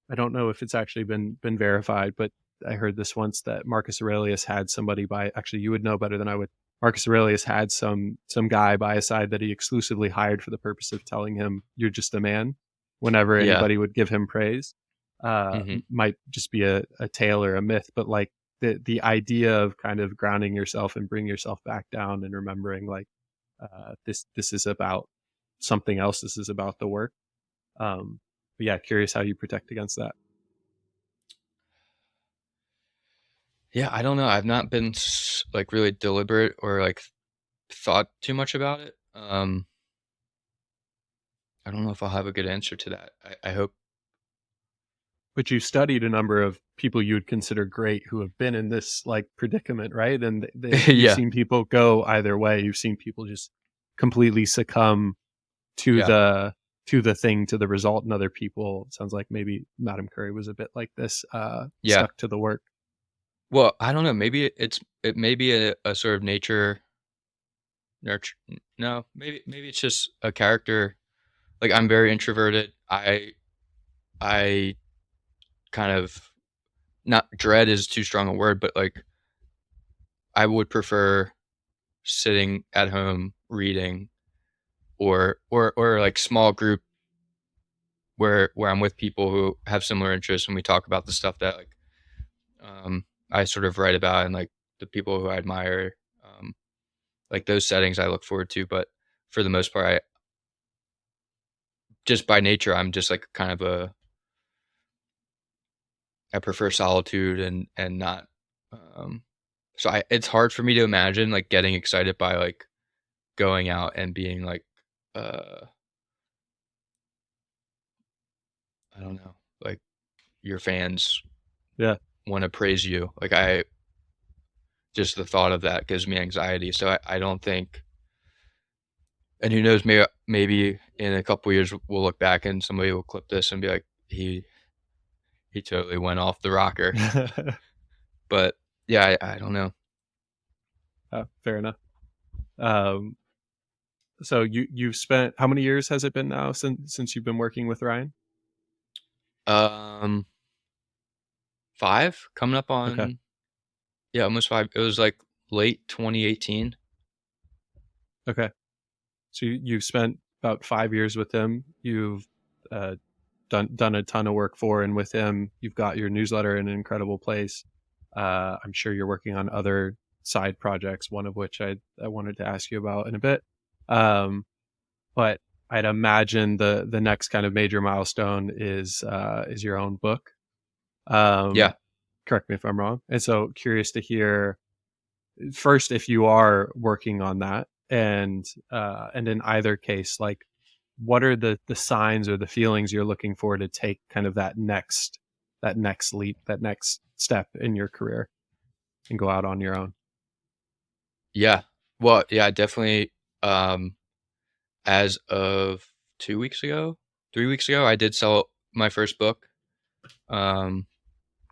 I don't know if it's actually been verified, but I heard this once that Marcus Aurelius had somebody by. Actually, you would know better than I would. Marcus Aurelius had some guy by his side that he exclusively hired for the purpose of telling him you're just a man. Whenever Yeah. anybody would give him praise, Hmm. might just be a tale or a myth, but like the idea of kind of grounding yourself and bringing yourself back down and remembering like this is about something else. This is about the work. But yeah, curious how you protect against that. Yeah, I don't know. I've not been like really deliberate or like thought too much about it. I don't know if I'll have a good answer to that. I hope. But you studied a number of people you would consider great who have been in this like predicament, right? And you've Yeah. seen people go either way. You've seen people just completely succumb to Yeah. the thing, to the result, and other people, it sounds like maybe Madame Curie was a bit like this, Yeah. stuck to the work. Well, I don't know. Maybe it may be a sort of nature nurture. No, maybe it's just a character. Like I'm very introverted. I kind of not dread is too strong a word, but like I would prefer sitting at home reading or like small group where I'm with people who have similar interests and we talk about the stuff that like I sort of write about and like the people who I admire. Like those settings I look forward to, but for the most part, I just by nature I'm just like kind of a I prefer solitude and not. Um, so it's hard for me to imagine like getting excited by like going out and being like uh I don't know, like your fans Yeah. want to praise you. Like I just the thought of that gives me anxiety. So I don't think, and who knows, maybe in a couple years we'll look back and somebody will clip this and be like, he totally went off the rocker. But yeah, I don't know. Fair enough. Um, So you've spent, how many years has it been now since you've been working with Ryan? Um, 5, coming up Okay. on, yeah, almost 5. It was like late 2018. Okay. So you've spent about 5 years with him. You've uh, done a ton of work for and with him. You've got your newsletter in an incredible place. I'm sure you're working on other side projects, one of which I wanted to ask you about in a bit. But I'd imagine the next kind of major milestone is your own book. Yeah. Um, Correct me if I'm wrong. And so curious to hear first if you are working on that, and in either case, like what are the signs or the feelings you're looking for to take kind of that next leap, that next step in your career and go out on your own. Yeah. Well, yeah, definitely, um, as of 2 weeks ago, 3 weeks ago, I did sell my first book. Um,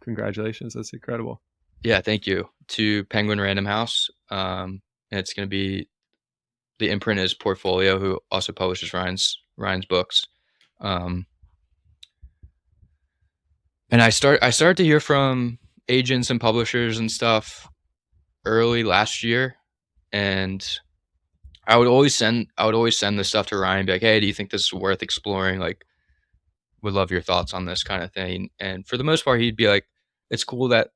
Congratulations, that's incredible. yeah, thank you, to Penguin Random House. And it's gonna be, the imprint is Portfolio, who also publishes Ryan's books. Um, and I started to hear from agents and publishers and stuff early last year, and I would always send this stuff to Ryan, be like, "Hey, do you think this is worth exploring? Like, would love your thoughts on this kind of thing." And for the most part, he'd be like, "It's cool that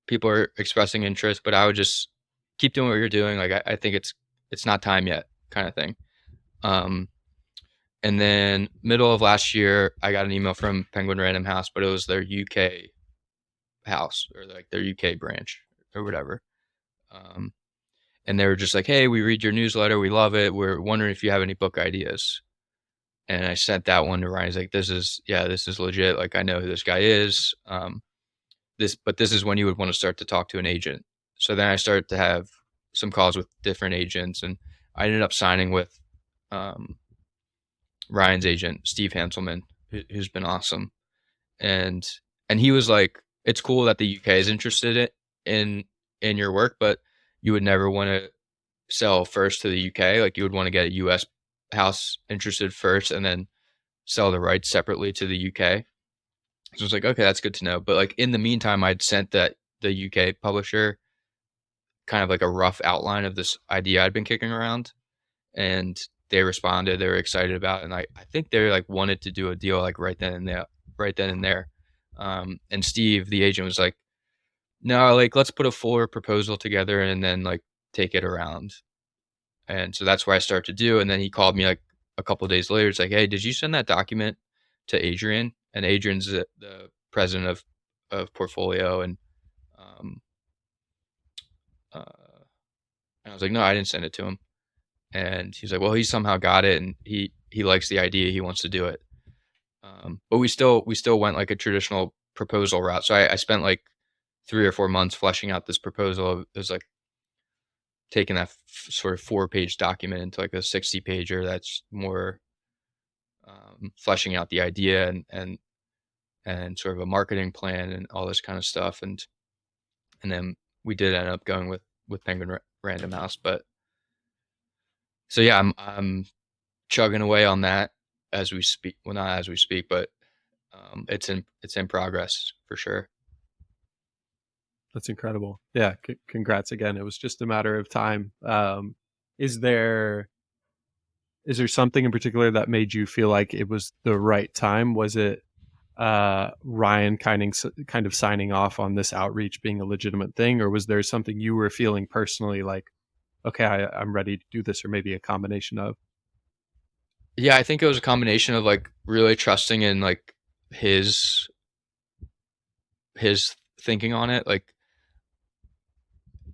people are expressing interest, but I would just keep doing what you're doing. Like, I think it's not time yet," kind of thing. Um, and then middle of last year, I got an email from Penguin Random House, but it was their UK house, or like their UK branch or whatever. Um, and they were just like, "Hey, we read your newsletter, we love it. We're wondering if you have any book ideas." And I sent that one to Ryan. He's like, this is legit. Like, I know who this guy is. But this is when you would want to start to talk to an agent. So then I started to have some calls with different agents, and I ended up signing with um, Ryan's agent, Steve Hanselman, who's been awesome. And he was like, "It's cool that the UK is interested in in your work, but you would never want to sell first to the UK. Like, you would want to get a US house interested first, and then sell the rights separately to the UK." So I was like, "Okay, that's good to know." But like in the meantime, I'd sent that the UK publisher kind of like a rough outline of this idea I'd been kicking around, and they responded. They were excited about it, and I think they like wanted to do a deal like right then and there. And Steve, the agent, was like, "No, like let's put a fuller proposal together and then like take it around." And so that's what I started to do. And then he called me like a couple of days later. It's like, "Hey, did you send that document to Adrian?" And Adrian's the president of Portfolio. Um, uh, and I was like, "No, I didn't send it to him." And he's like, "Well, he somehow got it, and he likes the idea. He wants to do it." But we still went like a traditional proposal route. So I spent like 3 or 4 months fleshing out this proposal. It was like taking that sort of 4-page document into like a 60-pager that's more fleshing out the idea, and sort of a marketing plan and all this kind of stuff. And then we did end up going with Penguin Random House. But so yeah, I'm chugging away on that as we speak. Well, not as we speak, but it's in progress for sure. That's incredible. Yeah, congrats again. It was just a matter of time. Is there is there something in particular that made you feel like it was the right time? Was it Ryan kind of signing off on this outreach being a legitimate thing, or was there something you were feeling personally like, okay, I'm ready to do this, or maybe a combination of? Yeah, I think it was a combination of like really trusting in like his his thinking on it. Like,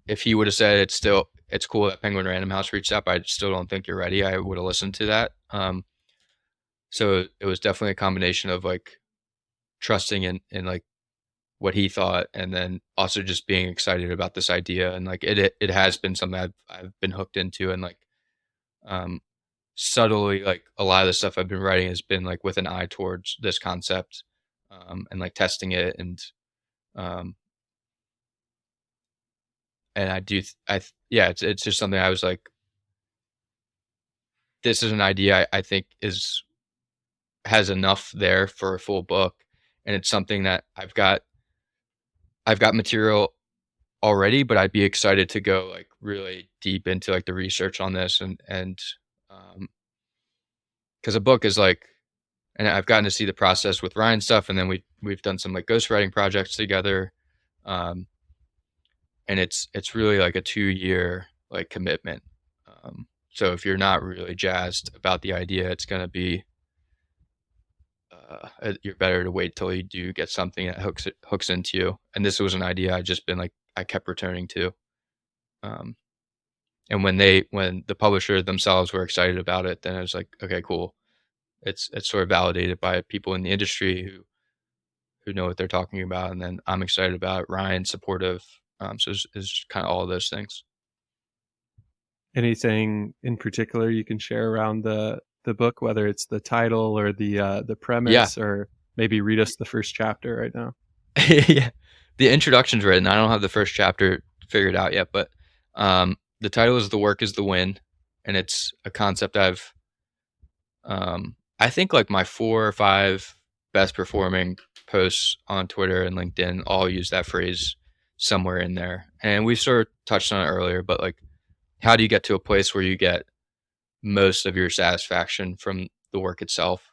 if he would have said it's cool that Penguin Random House reached out, but I still don't think you're ready, I would have listened to that. So it was definitely a combination of like trusting in like what he thought, and then also just being excited about this idea. And like it has been something I've been hooked into, and like um subtly, like a lot of the stuff I've been writing has been like with an eye towards this concept, and like testing it. Um and I do yeah, it's just something I was like, this is an idea I think has enough there for a full book, and it's something that I've got material already, but I'd be excited to go like really deep into like the research on this and um because a book is like, and I've gotten to see the process with Ryan stuff, and then we've done some like ghostwriting projects together. Um, and it's really like a 2 year like commitment. So if you're not really jazzed about the idea, it's gonna be you're better to wait till you do get something that hooks into you. And this was an idea I just been like I kept returning to. Um, and when the publisher themselves were excited about it, then I was like, okay, cool. It's sort of validated by people in the industry who know what they're talking about, and then I'm excited about it. Ryan's supportive. So it's kind of all of those things. Anything in particular you can share around the book, whether it's the title or the Yeah. premise, or maybe read us the first chapter right now? Yeah. The introduction's written. I don't have the first chapter figured out yet, but the title is "The Work is the Win," and it's a concept I think like my 4 or 5 best performing posts on Twitter and LinkedIn all use that phrase somewhere in there. And we sort of touched on it earlier, but like, how do you get to a place where you get most of your satisfaction from the work itself?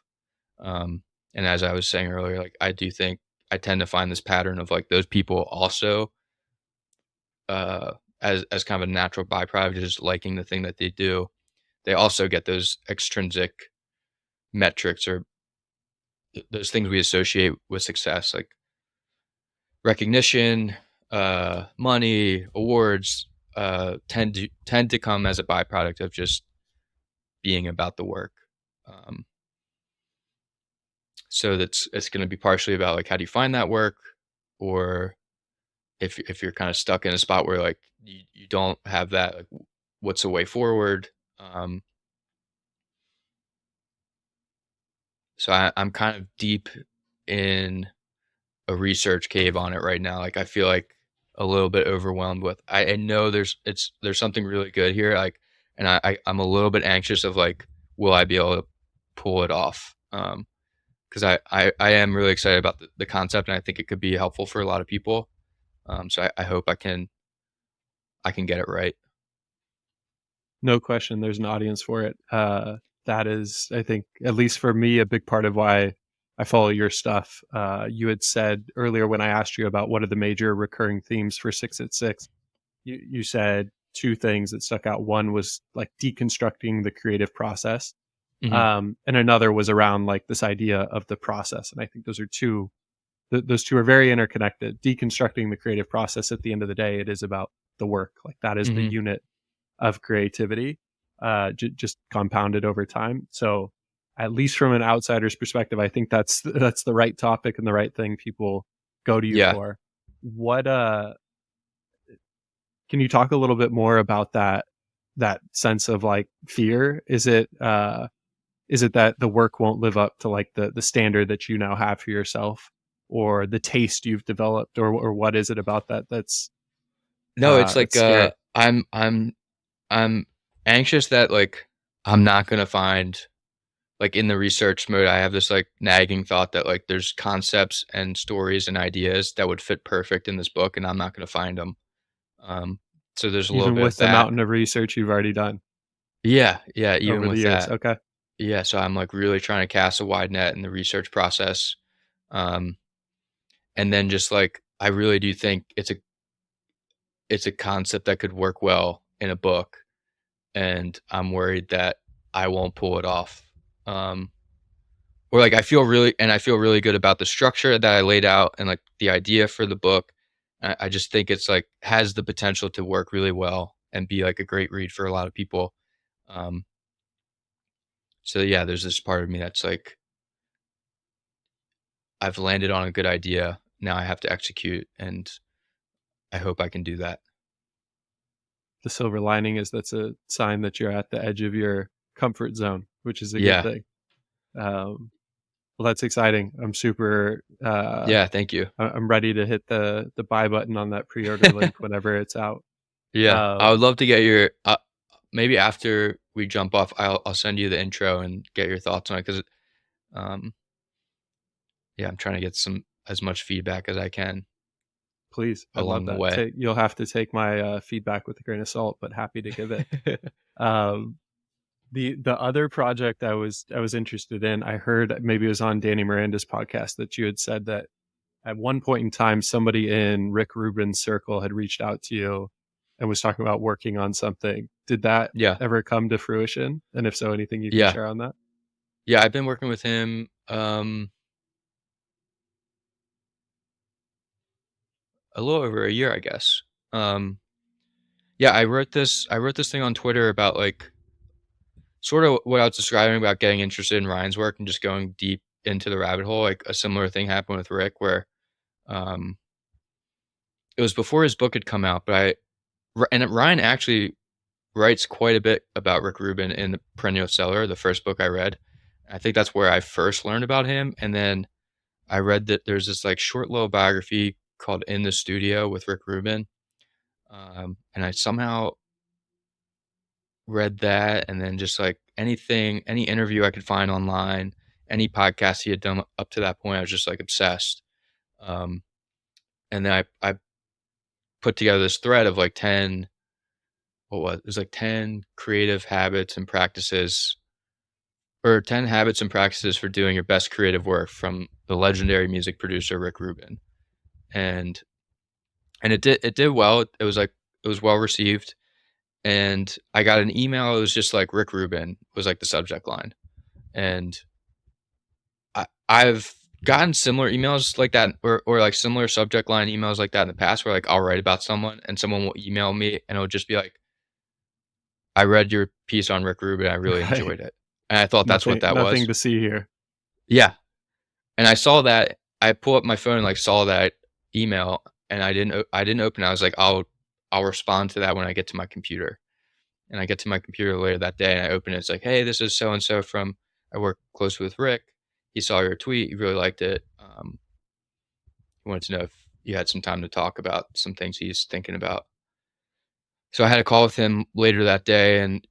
Um, and as I was saying earlier, like I do think I tend to find this pattern of like those people also, uh, as kind of a natural byproduct of just liking the thing that they do, they also get those extrinsic metrics or those things we associate with success, like recognition, money, awards, tend to come as a byproduct of just being about the work. Um, so it's going to be partially about like how do you find that work, or if you're kind of stuck in a spot where like you don't have that, like, what's the way forward? Um, so I'm kind of deep in a research cave on it right now. Like I feel like a little bit overwhelmed with. I know there's something really good here. Like, and I'm a little bit anxious of like, will I be able to pull it off? Because I am really excited about the concept, and I think it could be helpful for a lot of people. So I hope I can get it right. No question, there's an audience for it. That is, I think, at least for me, a big part of why I follow your stuff. You had said earlier when I asked you about what are the major recurring themes for 6 at 6, you said two things that stuck out. One was like deconstructing the creative process, Hmm. and another was around like this idea of the process. And I think those are those two are very interconnected. Deconstructing the creative process, at the end of the day, it is about the work. Like that is the Hmm. unit of creativity, just compounded over time. So, at least from an outsider's perspective, I think that's the right topic and the right thing people go to you Yeah. for. What can you talk a little bit more about that sense of like fear? Is it that the work won't live up to like the standard that you now have for yourself, or the taste you've developed, or what is it about No, it's like that's scary? I'm anxious that like I'm not gonna find, like, in the research mode, I have this like nagging thought that like there's concepts and stories and ideas that would fit perfect in this book, and I'm not gonna find them. Um, so there's a little Even bit of with the that. mountain of research you've already done Yeah, yeah, even over the with years. that. Okay. Yeah, so I'm like really trying to cast a wide net in the research process. Um, and then just like I really do think it's a concept that could work well in a book, and I'm worried that I won't pull it off. Um, or like I feel really good about the structure that I laid out and like the idea for the book. I just think it's like has the potential to work really well and be like a great read for a lot of people. Um, so yeah, there's this part of me that's like I've landed on a good idea. Now I have to execute, and I hope I can do that. The silver lining is that's a sign that you're at the edge of your comfort zone, which is a good Yeah. thing. Well, that's exciting. I'm super. Yeah. Thank you. I'm ready to hit the buy button on that pre-order link whenever it's out. Yeah. I would Um, love to get your maybe after we jump off, I'll send you the intro and get your thoughts on it because um, yeah, I'm trying to get some as much feedback as I can Please, I'd love along the that. way. You'll have to take my feedback with a grain of salt, but happy to give it. Um, the other project I was interested in, I heard maybe it was on Danny Miranda's podcast that you had said that at one point in time somebody in Rick Rubin's circle had reached out to you and was talking about working on something. Did that Yeah, ever come to fruition? And if so, anything you can yeah, share on that? yeah. I've been working with him a little over a year, I guess. Um, yeah, I wrote this thing on Twitter about like sort of what I was describing about getting interested in Ryan's work and just going deep into the rabbit hole. Like a similar thing happened with Rick, where um, it was before his book had come out, but and Ryan actually writes quite a bit about Rick Rubin in the Perennial Seller, the first book I read. I think that's where I first learned about him, and then I read that there's this like short little biography called In the Studio with Rick Rubin, and I somehow read that, and then just like anything, any interview I could find online, any podcast he had done up to that point, I was just like obsessed. Um, and then I put together this thread of like 10, what was it was like 10 creative habits and practices, or 10 habits and practices for doing your best creative work from the legendary music producer Rick Rubin. And it did well. It was like it was well received. And I got an email, it was just like Rick Rubin was like the subject line. And I've gotten similar emails like that, or like similar subject line emails like that in the past, where like I'll write about someone and someone will email me and it'll just be like, I read your piece on Rick Rubin, I really Right. enjoyed it. And I thought that's what that Nothing was. to see here. Yeah. And I saw that, I pull up my phone and like saw that email, and I didn't open it. I was like, I'll respond to that when I get to my computer. And I get to my computer later that day and I open it. It's like, hey, this is so and so from, I work closely with Rick. He saw your tweet. He really liked it. He wanted to know if you had some time to talk about some things he's thinking about. So I had a call with him later that day, and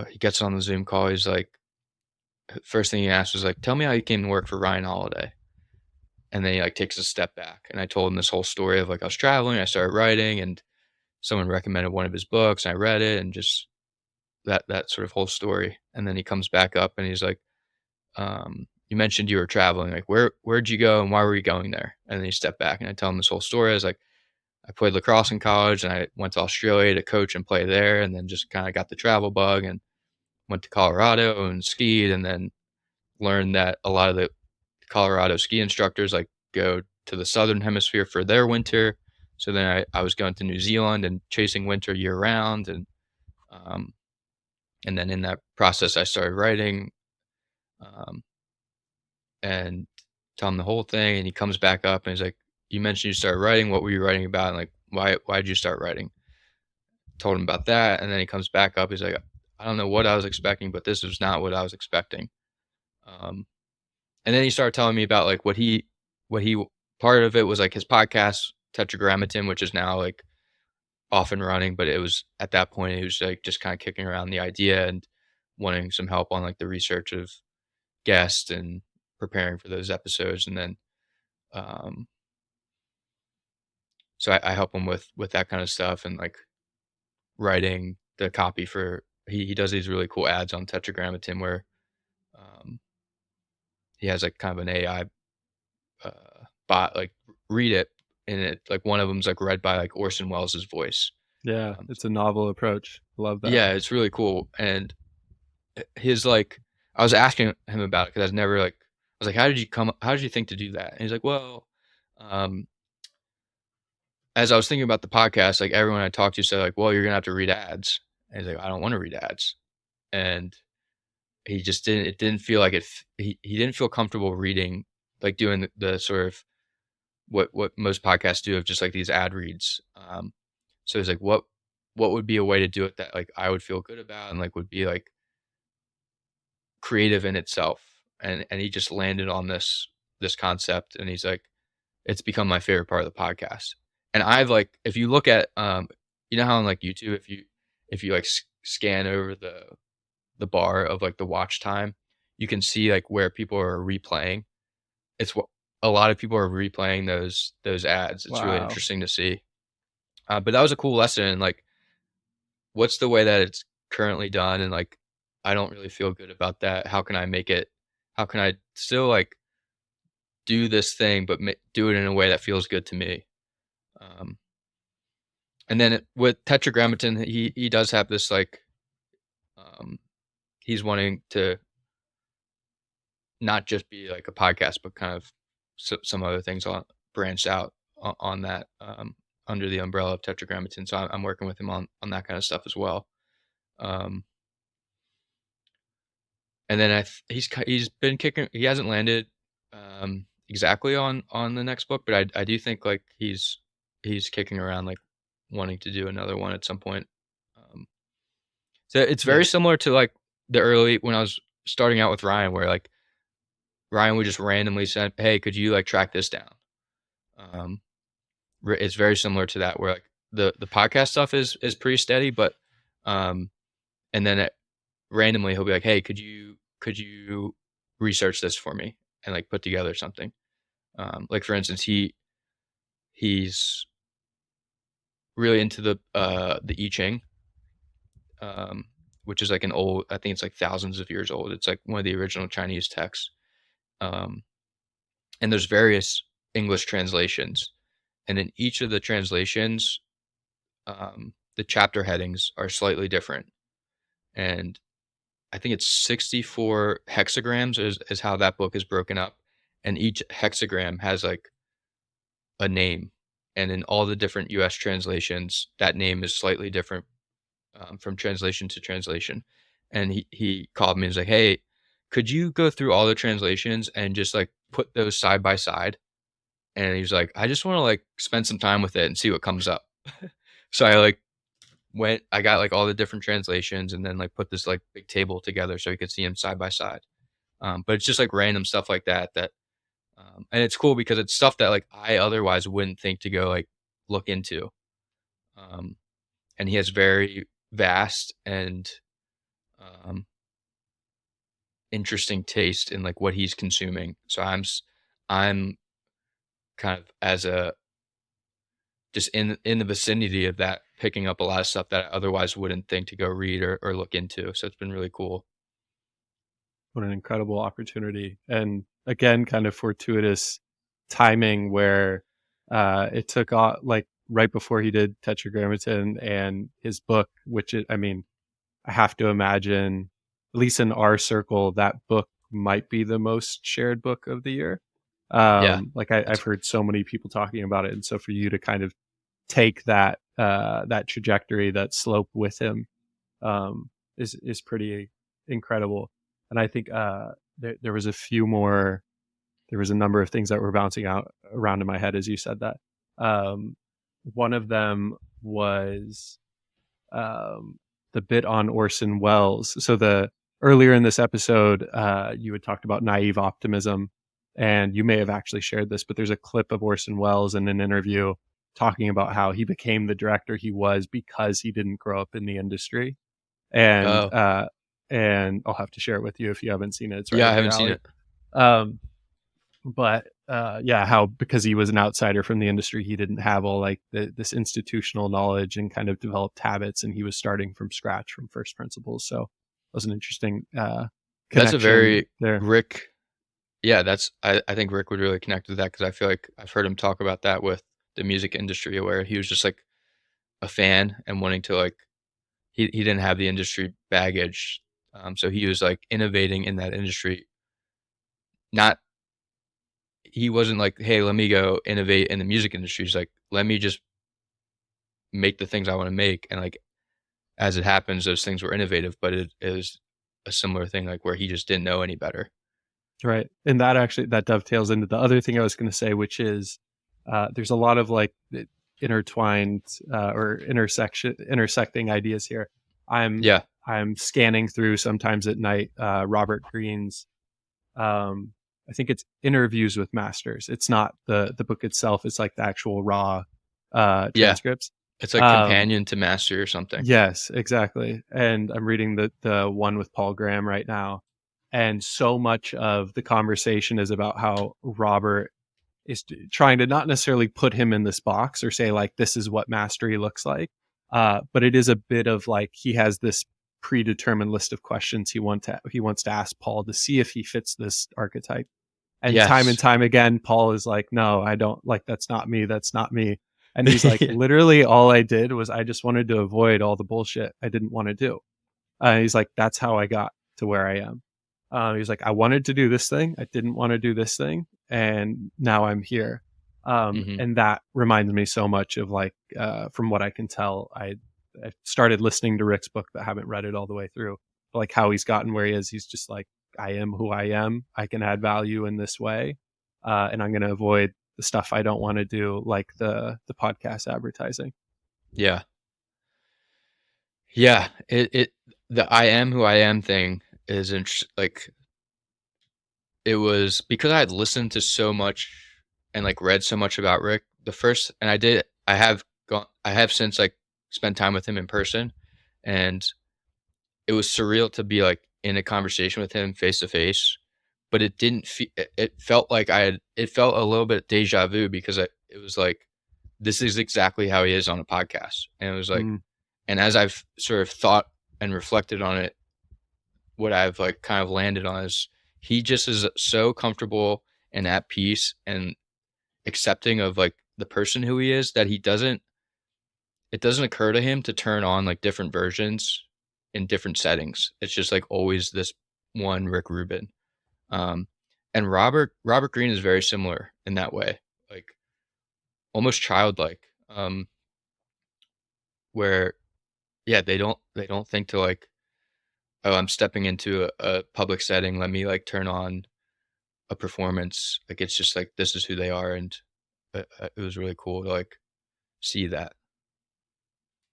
he gets on the Zoom call. He's like, first thing he asked was like, tell me how you came to work for Ryan Holiday. And then he like takes a step back, and I told him this whole story of like I was traveling, I started writing, and someone recommended one of his books, and I read it, and just that sort of whole story. And then he comes back up and he's like, you mentioned you were traveling. Like, where'd you go and why were you going there? And then he stepped back, and I tell him this whole story. I was like, I played lacrosse in college, and I went to Australia to coach and play there, and then just kind of got the travel bug and went to Colorado and skied, and then learned that a lot of the Colorado ski instructors like go to the southern hemisphere for their winter. So then I was going to New Zealand and chasing winter year round, um, and then in that process I started writing, um, and tell him the whole thing. And he comes back up and he's like, you mentioned you started writing. What were you writing about? And like, why did you start writing? Told him about that. And then he comes back up. He's like, I don't know what I was expecting, but this was not what I was expecting. Um, and then he started telling me about like what he, part of it was like his podcast, Tetragrammaton, which is now like off and running. But it was at that point, he was like just kind of kicking around the idea and wanting some help on like the research of guests and preparing for those episodes. And then, um, so I help him with that kind of stuff and like writing the copy for, he does these really cool ads on Tetragrammaton where um, he has like kind of an AI bot like read it, and it like one of them's like read by like Orson Welles' voice. Yeah, it's a novel approach. Love that. Yeah, it's really cool. And his like, I was asking him about it because I was never like, I was like, how did you think to do that? And he's like, well, um, as I was thinking about the podcast, like everyone I talked to said like, well, you're gonna have to read ads. And he's like, I don't want to read ads. And he just didn't, it didn't feel like he didn't feel comfortable reading, like doing the sort of what most podcasts do of just like these ad reads. So he's like, what would be a way to do it that like I would feel good about and like would be like creative in itself. And he just landed on this concept, and he's like, it's become my favorite part of the podcast. And I've like, if you look at you know how on like YouTube, if you like scan over the bar of like the watch time, you can see like where people are replaying. It's what a lot of people are replaying those ads. It's really Wow. interesting to see. But that was a cool lesson in like what's the way that it's currently done, and like I don't really feel good about that. How can I make it? How can I still like do this thing, but do it in a way that feels good to me? Um, and then with Tetragrammaton, he does have this like um, he's wanting to not just be like a podcast, but kind of some other things on branched out on that under the umbrella of Tetragrammaton. So I'm working with him on that kind of stuff as well. Um, and then he's been kicking. He hasn't landed exactly on the next book, but I do think like he's kicking around like wanting to do another one at some point. Um, so it's Yeah. very similar to like the early when I was starting out with Ryan, where like Ryan would just randomly send, "Hey, could you like track this down?" Um, it's very similar to that, where like the podcast stuff is pretty steady, but um, and then randomly he'll be like, "Hey, could you research this for me and like put together something?" Like for instance, he's really into the I Ching, um, which is like an old, I think it's like thousands of years old. It's like one of the original Chinese texts, um, and there's various English translations, and in each of the translations, the chapter headings are slightly different, and I think it's 64 hexagrams is how that book is broken up, and each hexagram has like a name, and in all the different U.S. translations, that name is slightly different from translation to translation. And he called me and was like, "Hey, could you go through all the translations and just like put those side by side?" And he was like, "I just want to like spend some time with it and see what comes up." So I like I got like all the different translations and then like put this like big table together so you could see them side by side. But it's just like random stuff like that and it's cool because it's stuff that like I otherwise wouldn't think to go like look into. Um, and he has very vast and um, interesting taste in like what he's consuming. So I'm kind of as a just in the vicinity of that, picking up a lot of stuff that I otherwise wouldn't think to go read or look into. So it's been really cool. What an incredible opportunity. And again, kind of fortuitous timing where it took off like right before he did Tetragrammaton and his book, which I mean, I have to imagine, at least in our circle, that book might be the most shared book of the year. Yeah, Like it's I've heard so many people talking about it. And so for you to kind of take that trajectory, that slope with him, is pretty incredible. And I think there was a few more. There was a number of things that were bouncing out around in my head as you said that. Um, one of them was the bit on Orson Welles. So the earlier in this episode, you had talked about naive optimism, and you may have actually shared this, but there's a clip of Orson Welles in an interview talking about how he became the director he was because he didn't grow up in the industry, and oh I'll have to share it with you if you haven't seen it. It's right yeah, I up your haven't seen alley. it. Um, but yeah, how because he was an outsider from the industry, he didn't have all like this institutional knowledge and kind of developed habits, and he was starting from scratch from first principles. So it was an interesting That's a connection very there. Rick. Yeah, I think Rick would really connect with that because I feel like I've heard him talk about that with the music industry where he was just like a fan and wanting to like he didn't have the industry baggage. So he was like innovating in that industry. Not he wasn't like, hey, let me go innovate in the music industry. He's like, let me just make the things I want to make. And like as it happens, those things were innovative, but it is a similar thing like where he just didn't know any better. Right. And that actually that dovetails into the other thing I was going to say, which is there's a lot of like intertwined or intersecting ideas here. I'm Yeah. I'm scanning through sometimes at night Robert Greene's I think it's interviews with masters. It's not the book itself, it's like the actual raw Yeah. transcripts. It's like Um, companion to mastery or something. yes, exactly. And I'm reading the one with Paul Graham right now, and so much of the conversation is about how Robert is trying to not necessarily put him in this box or say like this is what mastery looks like, but it is a bit of like he has this predetermined list of questions he wants to ask Paul to see if he fits this archetype. And Yes. time again, Paul is like, no, I don't, like, that's not me. That's not me. And he's like, literally, all I did was I just wanted to avoid all the bullshit I didn't want to do. He's like, that's how I got to where I am. He's like, I wanted to do this thing. I didn't want to do this thing. And now I'm here. Hmm. And that reminds me so much of like, from what I can tell, I started listening to Rick's book, but haven't read it all the way through. Like how he's gotten where he is. He's just like, I am who I am. I can add value in this way. And I'm going to avoid the stuff I don't want to do, like the podcast advertising. Yeah. Yeah. The I am who I am thing is like, it was because I had listened to so much and like read so much about Rick. The first, and I have since like spent time with him in person, and it was surreal to be like in a conversation with him face to face. But it didn't feel. It felt like It felt a little bit deja vu because it was like this is exactly how he is on a podcast, and it was like, Mm, and as I've sort of thought and reflected on it, what I've like kind of landed on is he just is so comfortable and at peace and accepting of like the person who he is that it doesn't occur to him to turn on like different versions in different settings. It's just like always this one Rick Rubin. Um, and Robert Greene is very similar in that way, like almost childlike. Where yeah, they don't think to like, oh, I'm stepping into a public setting. Let me like turn on a performance. Like it's just like this is who they are, and it was really cool to like see that.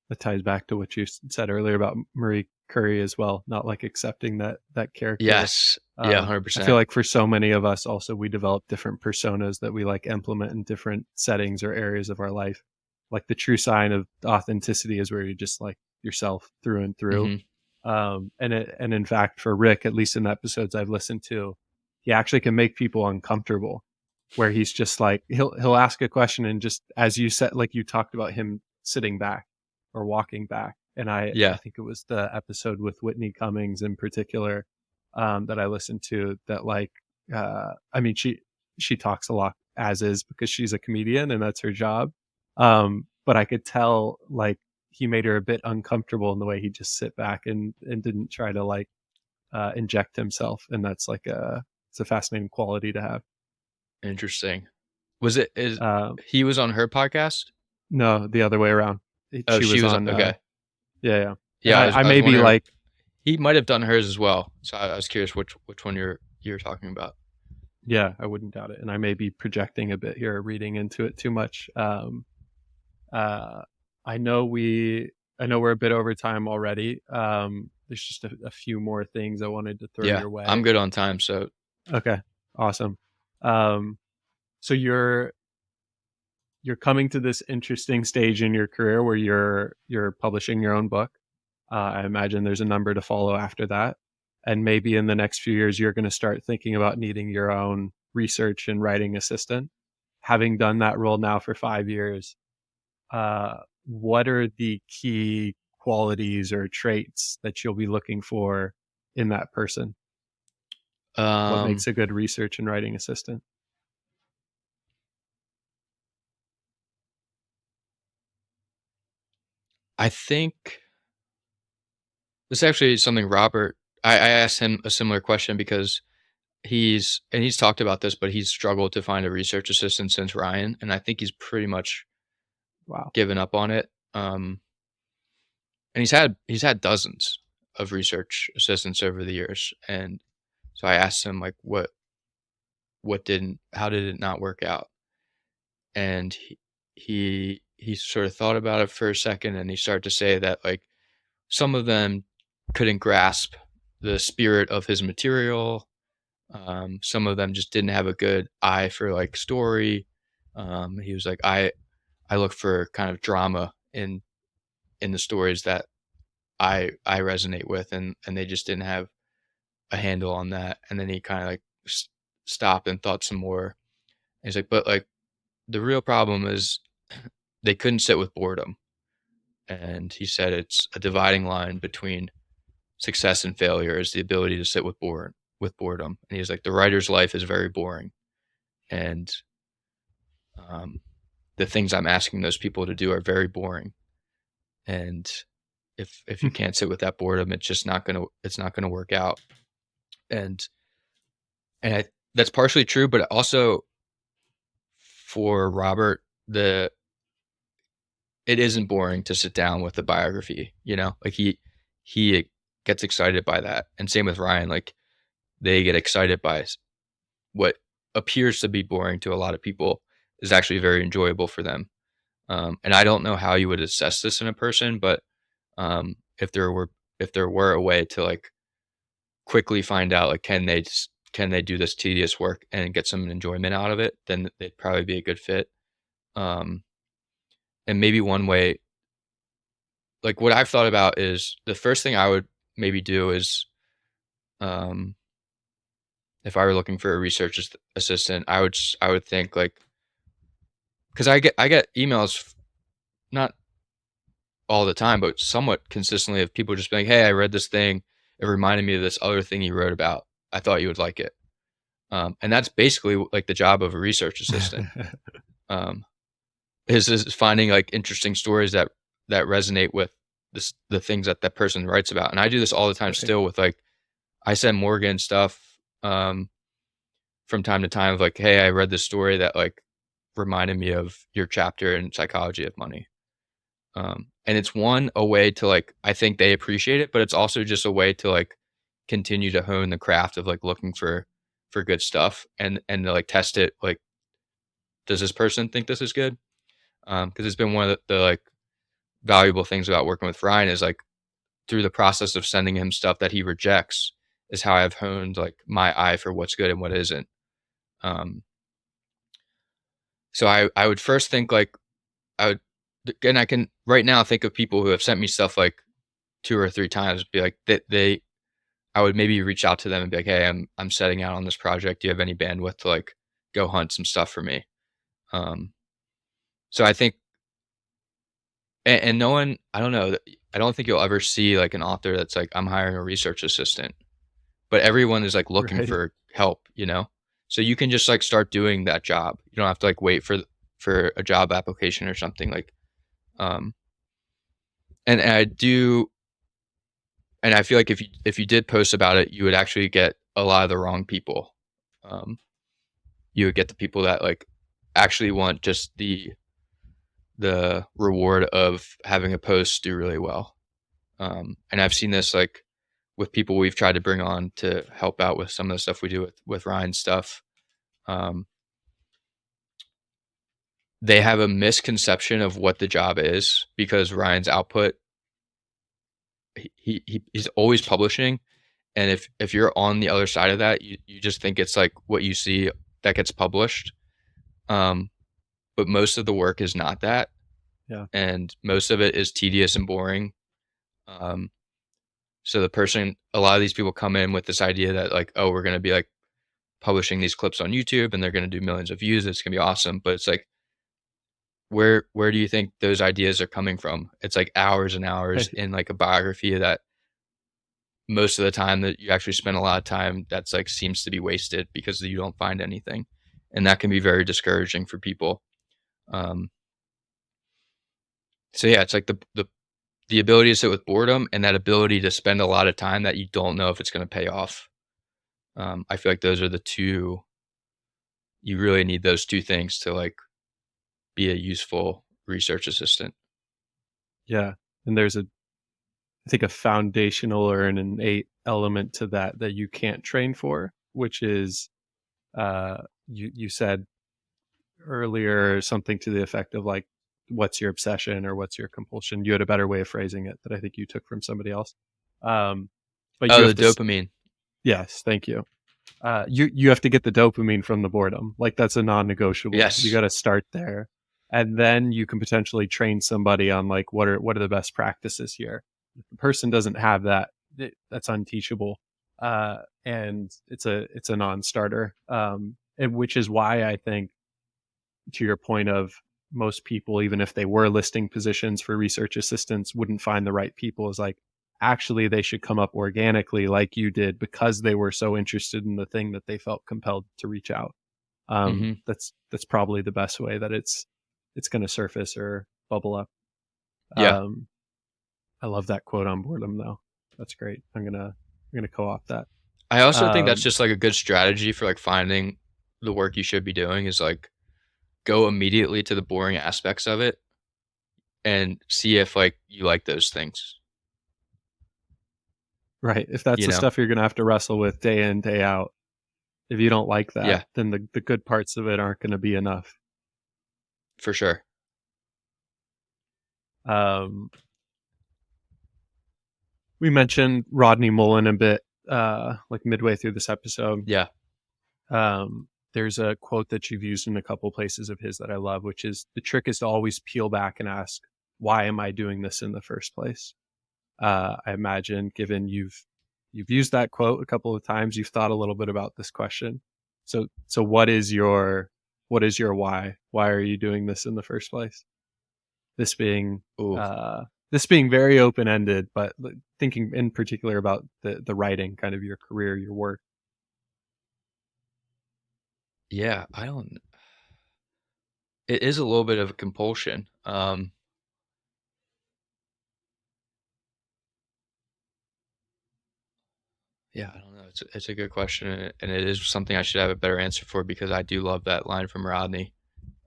that ties back to what you said earlier about Marie Curie as well, not like accepting that character. Yes, yeah, I feel 100%. like for so many of us, also we develop different personas that we like implement in different settings or areas of our life. Like the true sign of authenticity is where you're just like yourself through and through. Hmm. And in fact, for Rick, at least in the episodes I've listened to, he actually can make people uncomfortable. Where he's just like he'll ask a question and just as you said, like you talked about him sitting back or walking back, and I Yeah, think it was the episode with Whitney Cummings in particular, that I listened to. That like, I mean, she talks a lot as is because she's a comedian and that's her job. But I could tell like he made her a bit uncomfortable in the way he just sit back and didn't try to like inject himself, and that's like it's a fascinating quality to have. interesting. Was it is Uh, he was on her podcast? no, the other way around. Oh, She she was was on. okay. Yeah, yeah. And Yeah, I I was may be wondering. like, He might have done hers as well. So I was curious which one you're talking about. yeah, I wouldn't doubt it. And I may be projecting a bit here, reading into it too much. Uh, I know I know we're a bit over time already. There's just a few more things I wanted to throw Yeah, your I'm way. good on time. So Okay, awesome. Um, so you're coming to this interesting stage in your career where you're publishing your own book. I imagine there's a number to follow after that. And maybe in the next few years, you're going to start thinking about needing your own research and writing assistant. Having done that role now for 5 years, what are the key qualities or traits that you'll be looking for in that person? What um makes a good research and writing assistant? I think this is actually something I asked him a similar question because he's talked about this, but he's struggled to find a research assistant since Ryan, and I think he's pretty much Wow. given up on it. And he's had dozens of research assistants over the years, and so I asked him like what didn't how did it not work out? And he sort of thought about it for a second, and he started to say that like some of them couldn't grasp the spirit of his material. Some of them just didn't have a good eye for like story. He was like, I look for kind of drama in the stories that I resonate with, and they just didn't have a handle on that. And then he kind of like stopped and thought some more. And he's like, but like the real problem is they couldn't sit with boredom. And he said it's a dividing line between success and failure is the ability to sit with boredom. And he's like, the writer's life is very boring, and um, the things I'm asking those people to do are very boring. And if you can't sit with that boredom, it's not gonna work out. And that's partially true, but also for Robert, the it isn't boring to sit down with a biography. Like he gets excited by that, and same with Ryan. Like they get excited by what appears to be boring to a lot of people is actually very enjoyable for them. And I don't know how you would assess this in a person, but if there were a way to like quickly find out like can they do this tedious work and get some enjoyment out of it, then they'd probably be a good fit. Um, and maybe one way, like what I've thought about is the first thing I would maybe do is, um, if I were looking for a research assistant, I would think like, because I get emails not all the time, but somewhat consistently of people just being, "Hey, I read this thing. It reminded me of this other thing you wrote about. I thought you would like it." And that's basically like the job of a research assistant. Um, is finding like interesting stories that resonate with the things that person writes about. And I do this all the time Right. still with like I send Morgan stuff from time to time of like, "Hey, I read this story that like reminded me of your chapter in Psychology of Money." And it's a way to like I think they appreciate it, but it's also just a way to like continue to hone the craft of like looking for good stuff and to like test it. Like, does this person think this is good? Because it's been one of the like valuable things about working with Ryan is like through the process of sending him stuff that he rejects is how I've honed like my eye for what's good and what isn't. Um, so I would first think like I would, and I can right now think of people who have sent me stuff like two or three times, be like that I would maybe reach out to them and be like, "Hey, I'm setting out on this project. Do you have any bandwidth to like go hunt some stuff for me?" Um, so I think, and no one, I don't know, I don't think you'll ever see like an author that's like, "I'm hiring a research assistant," but everyone is like looking Right. for help. So you can just like start doing that job. You don't have to like wait for a job application or something like, um, and I do, and I feel like if you did post about it, you would actually get a lot of the wrong people. Um, you would get the people that like actually want just the reward of having a post do really well. And I've seen this like with people we've tried to bring on to help out with some of the stuff we do with Ryan's stuff. Um, they have a misconception of what the job is because Ryan's output, he's always publishing. And if you're on the other side of that, you just think it's like what you see that gets published. Um, but most of the work is not that. Yeah. And most of it is tedious and boring. Um, so a lot of these people come in with this idea that like, oh, we're going to be like publishing these clips on YouTube and they're going to do millions of views. It's going to be awesome. But it's like, where do you think those ideas are coming from? It's like hours and hours Right. in like a biography that most of the time that you actually spend a lot of time that's like seems to be wasted because you don't find anything. And that can be very discouraging for people. Um, so yeah, it's like the ability to sit with boredom and that ability to spend a lot of time that you don't know if it's going to pay off. I feel like those are the two. You really need those two things to like be a useful research assistant. Yeah. And there's I think a foundational or an innate element to that you can't train for, which is you said earlier something to the effect of like, what's your obsession or what's your compulsion? You had a better way of phrasing it that I think you took from somebody else. Um, but you Oh, have the to, dopamine. yes, thank you. You have to get the dopamine from the boredom. Like that's a non-negotiable. You Yes. got to start there. and then you can potentially train somebody on like what are the best practices here. If the person doesn't have that, that's unteachable, and it's a non-starter. And which is why I think, to your point of most people, even if they were listing positions for research assistants, wouldn't find the right people, is like actually they should come up organically like you did because they were so interested in the thing that they felt compelled to reach out. Hmm. That's probably the best way that it's going to surface or bubble up. Yeah. Um, I love that quote on boredom though. That's great. I'm gonna co-opt that. I also think that's Um, just like a good strategy for like finding the work you should be doing is like go immediately to the boring aspects of it and see if like you like those things, right. If that's you the know? stuff you're gonna have to wrestle with day in, day out, if you don't like that, Yeah, then the good parts of it aren't gonna be enough. for sure. Um, we mentioned Rodney Mullen a bit, like midway through this episode. Yeah. There's a quote that you've used in a couple places of his that I love, which is the trick is to always peel back and ask, why am I doing this in the first place? I imagine, given you've used that quote a couple of times, you've thought a little bit about this question. So what is your why? Why are you doing this in the first place? This being Ooh. uh, this being very open ended, but thinking in particular about the writing, kind of your career, your work. Yeah, I don't it is a little bit of a compulsion. Yeah, I don't know. It's a good question, and it is something I should have a better answer for because I do love that line from Rodney.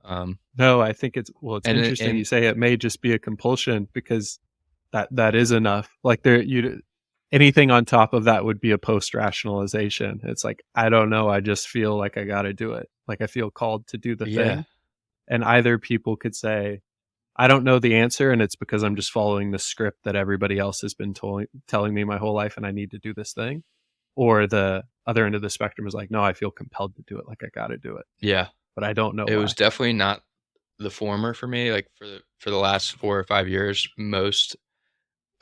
Um, No, I think it's interesting you and say it may just be a compulsion because that is enough. Like there you anything on top of that would be a post rationalization. It's like I don't know, I just feel like I got to do it. Like I feel called to do the yeah, thing. And either people could say I don't know the answer and it's because I'm just following the script that everybody else has been telling me my whole life and I need to do this thing. Or the other end of the spectrum is like no, I feel compelled to do it, like I got to do it, yeah. but I don't know It was why. definitely not the former for me. Like for the last 4 or 5 years, most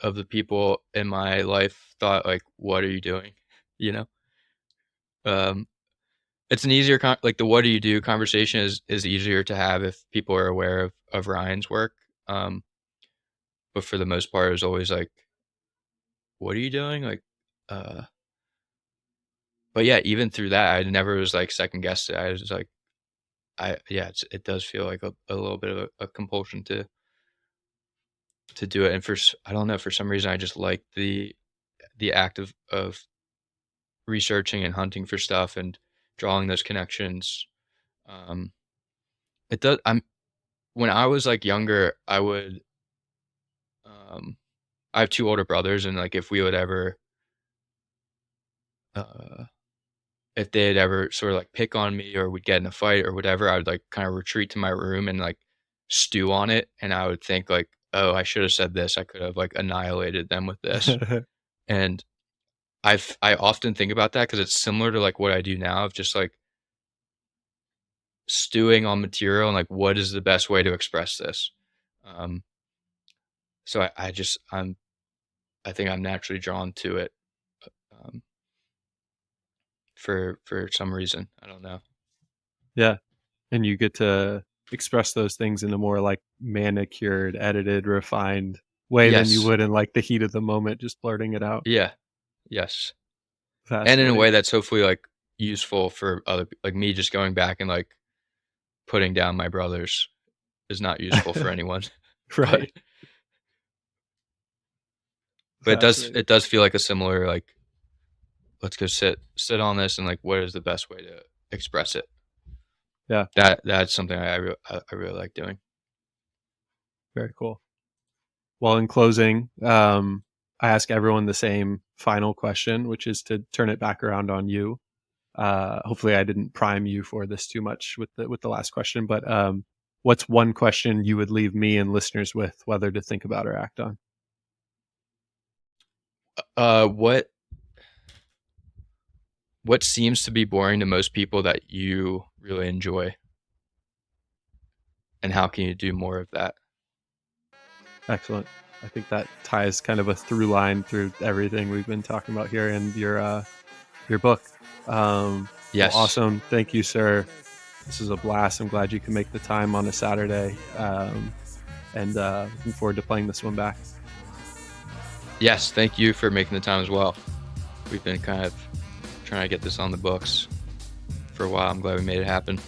of the people in my life thought like, "What are you doing?" You know. Um, it's an easier like the "What do you do?" conversation is easier to have if people are aware of Ryan's work. Um, but for the most part, it was always like, "What are you doing?" Like, uh, but yeah, even through that, I never was like second guessed it. I was like, yeah, it does feel like a little bit of a compulsion to do it. And I don't know, for some reason, I just like the act of researching and hunting for stuff and drawing those connections. Um, it does. When I was like younger, I would. Um, I have two older brothers, and like if we would ever, uh, if they'd ever sort of like pick on me or we'd get in a fight or whatever, I would like kind of retreat to my room and like stew on it, and I would think like, oh, I should have said this. I could have like annihilated them with this. And I often think about that because it's similar to like what I do now of just like stewing on material and like what is the best way to express this. Um, so I think I'm naturally drawn to it um, for some reason. I don't know. Yeah. And you get to express those things in a more like manicured, edited, refined way than you Yes. would in like the heat of the moment, just blurting it out. Yeah. Yes. And in a way Fascinating. that's hopefully like useful for like me just going back and like putting down my brothers is not useful for anyone. but Right. but Fascinating. it does feel like a similar like let's go sit on this and like what is the best way to express it. Yeah. That's something I really like doing. Very cool. Well, in closing, I ask everyone the same final question, which is to turn it back around on you. Hopefully, I didn't prime you for this too much with the last question, but what's one question you would leave me and listeners with, whether to think about or act on? What seems to be boring to most people that you really enjoy? and how can you do more of that? Excellent. I think that ties kind of a through line through everything we've been talking about here in your book. Yes. Well, awesome. Thank you, sir. This is a blast. I'm glad you can make the time on a Saturday. And looking forward to playing this one back. Yes, thank you for making the time as well. We've been kind of trying to get this on the books for a while. I'm glad we made it happen.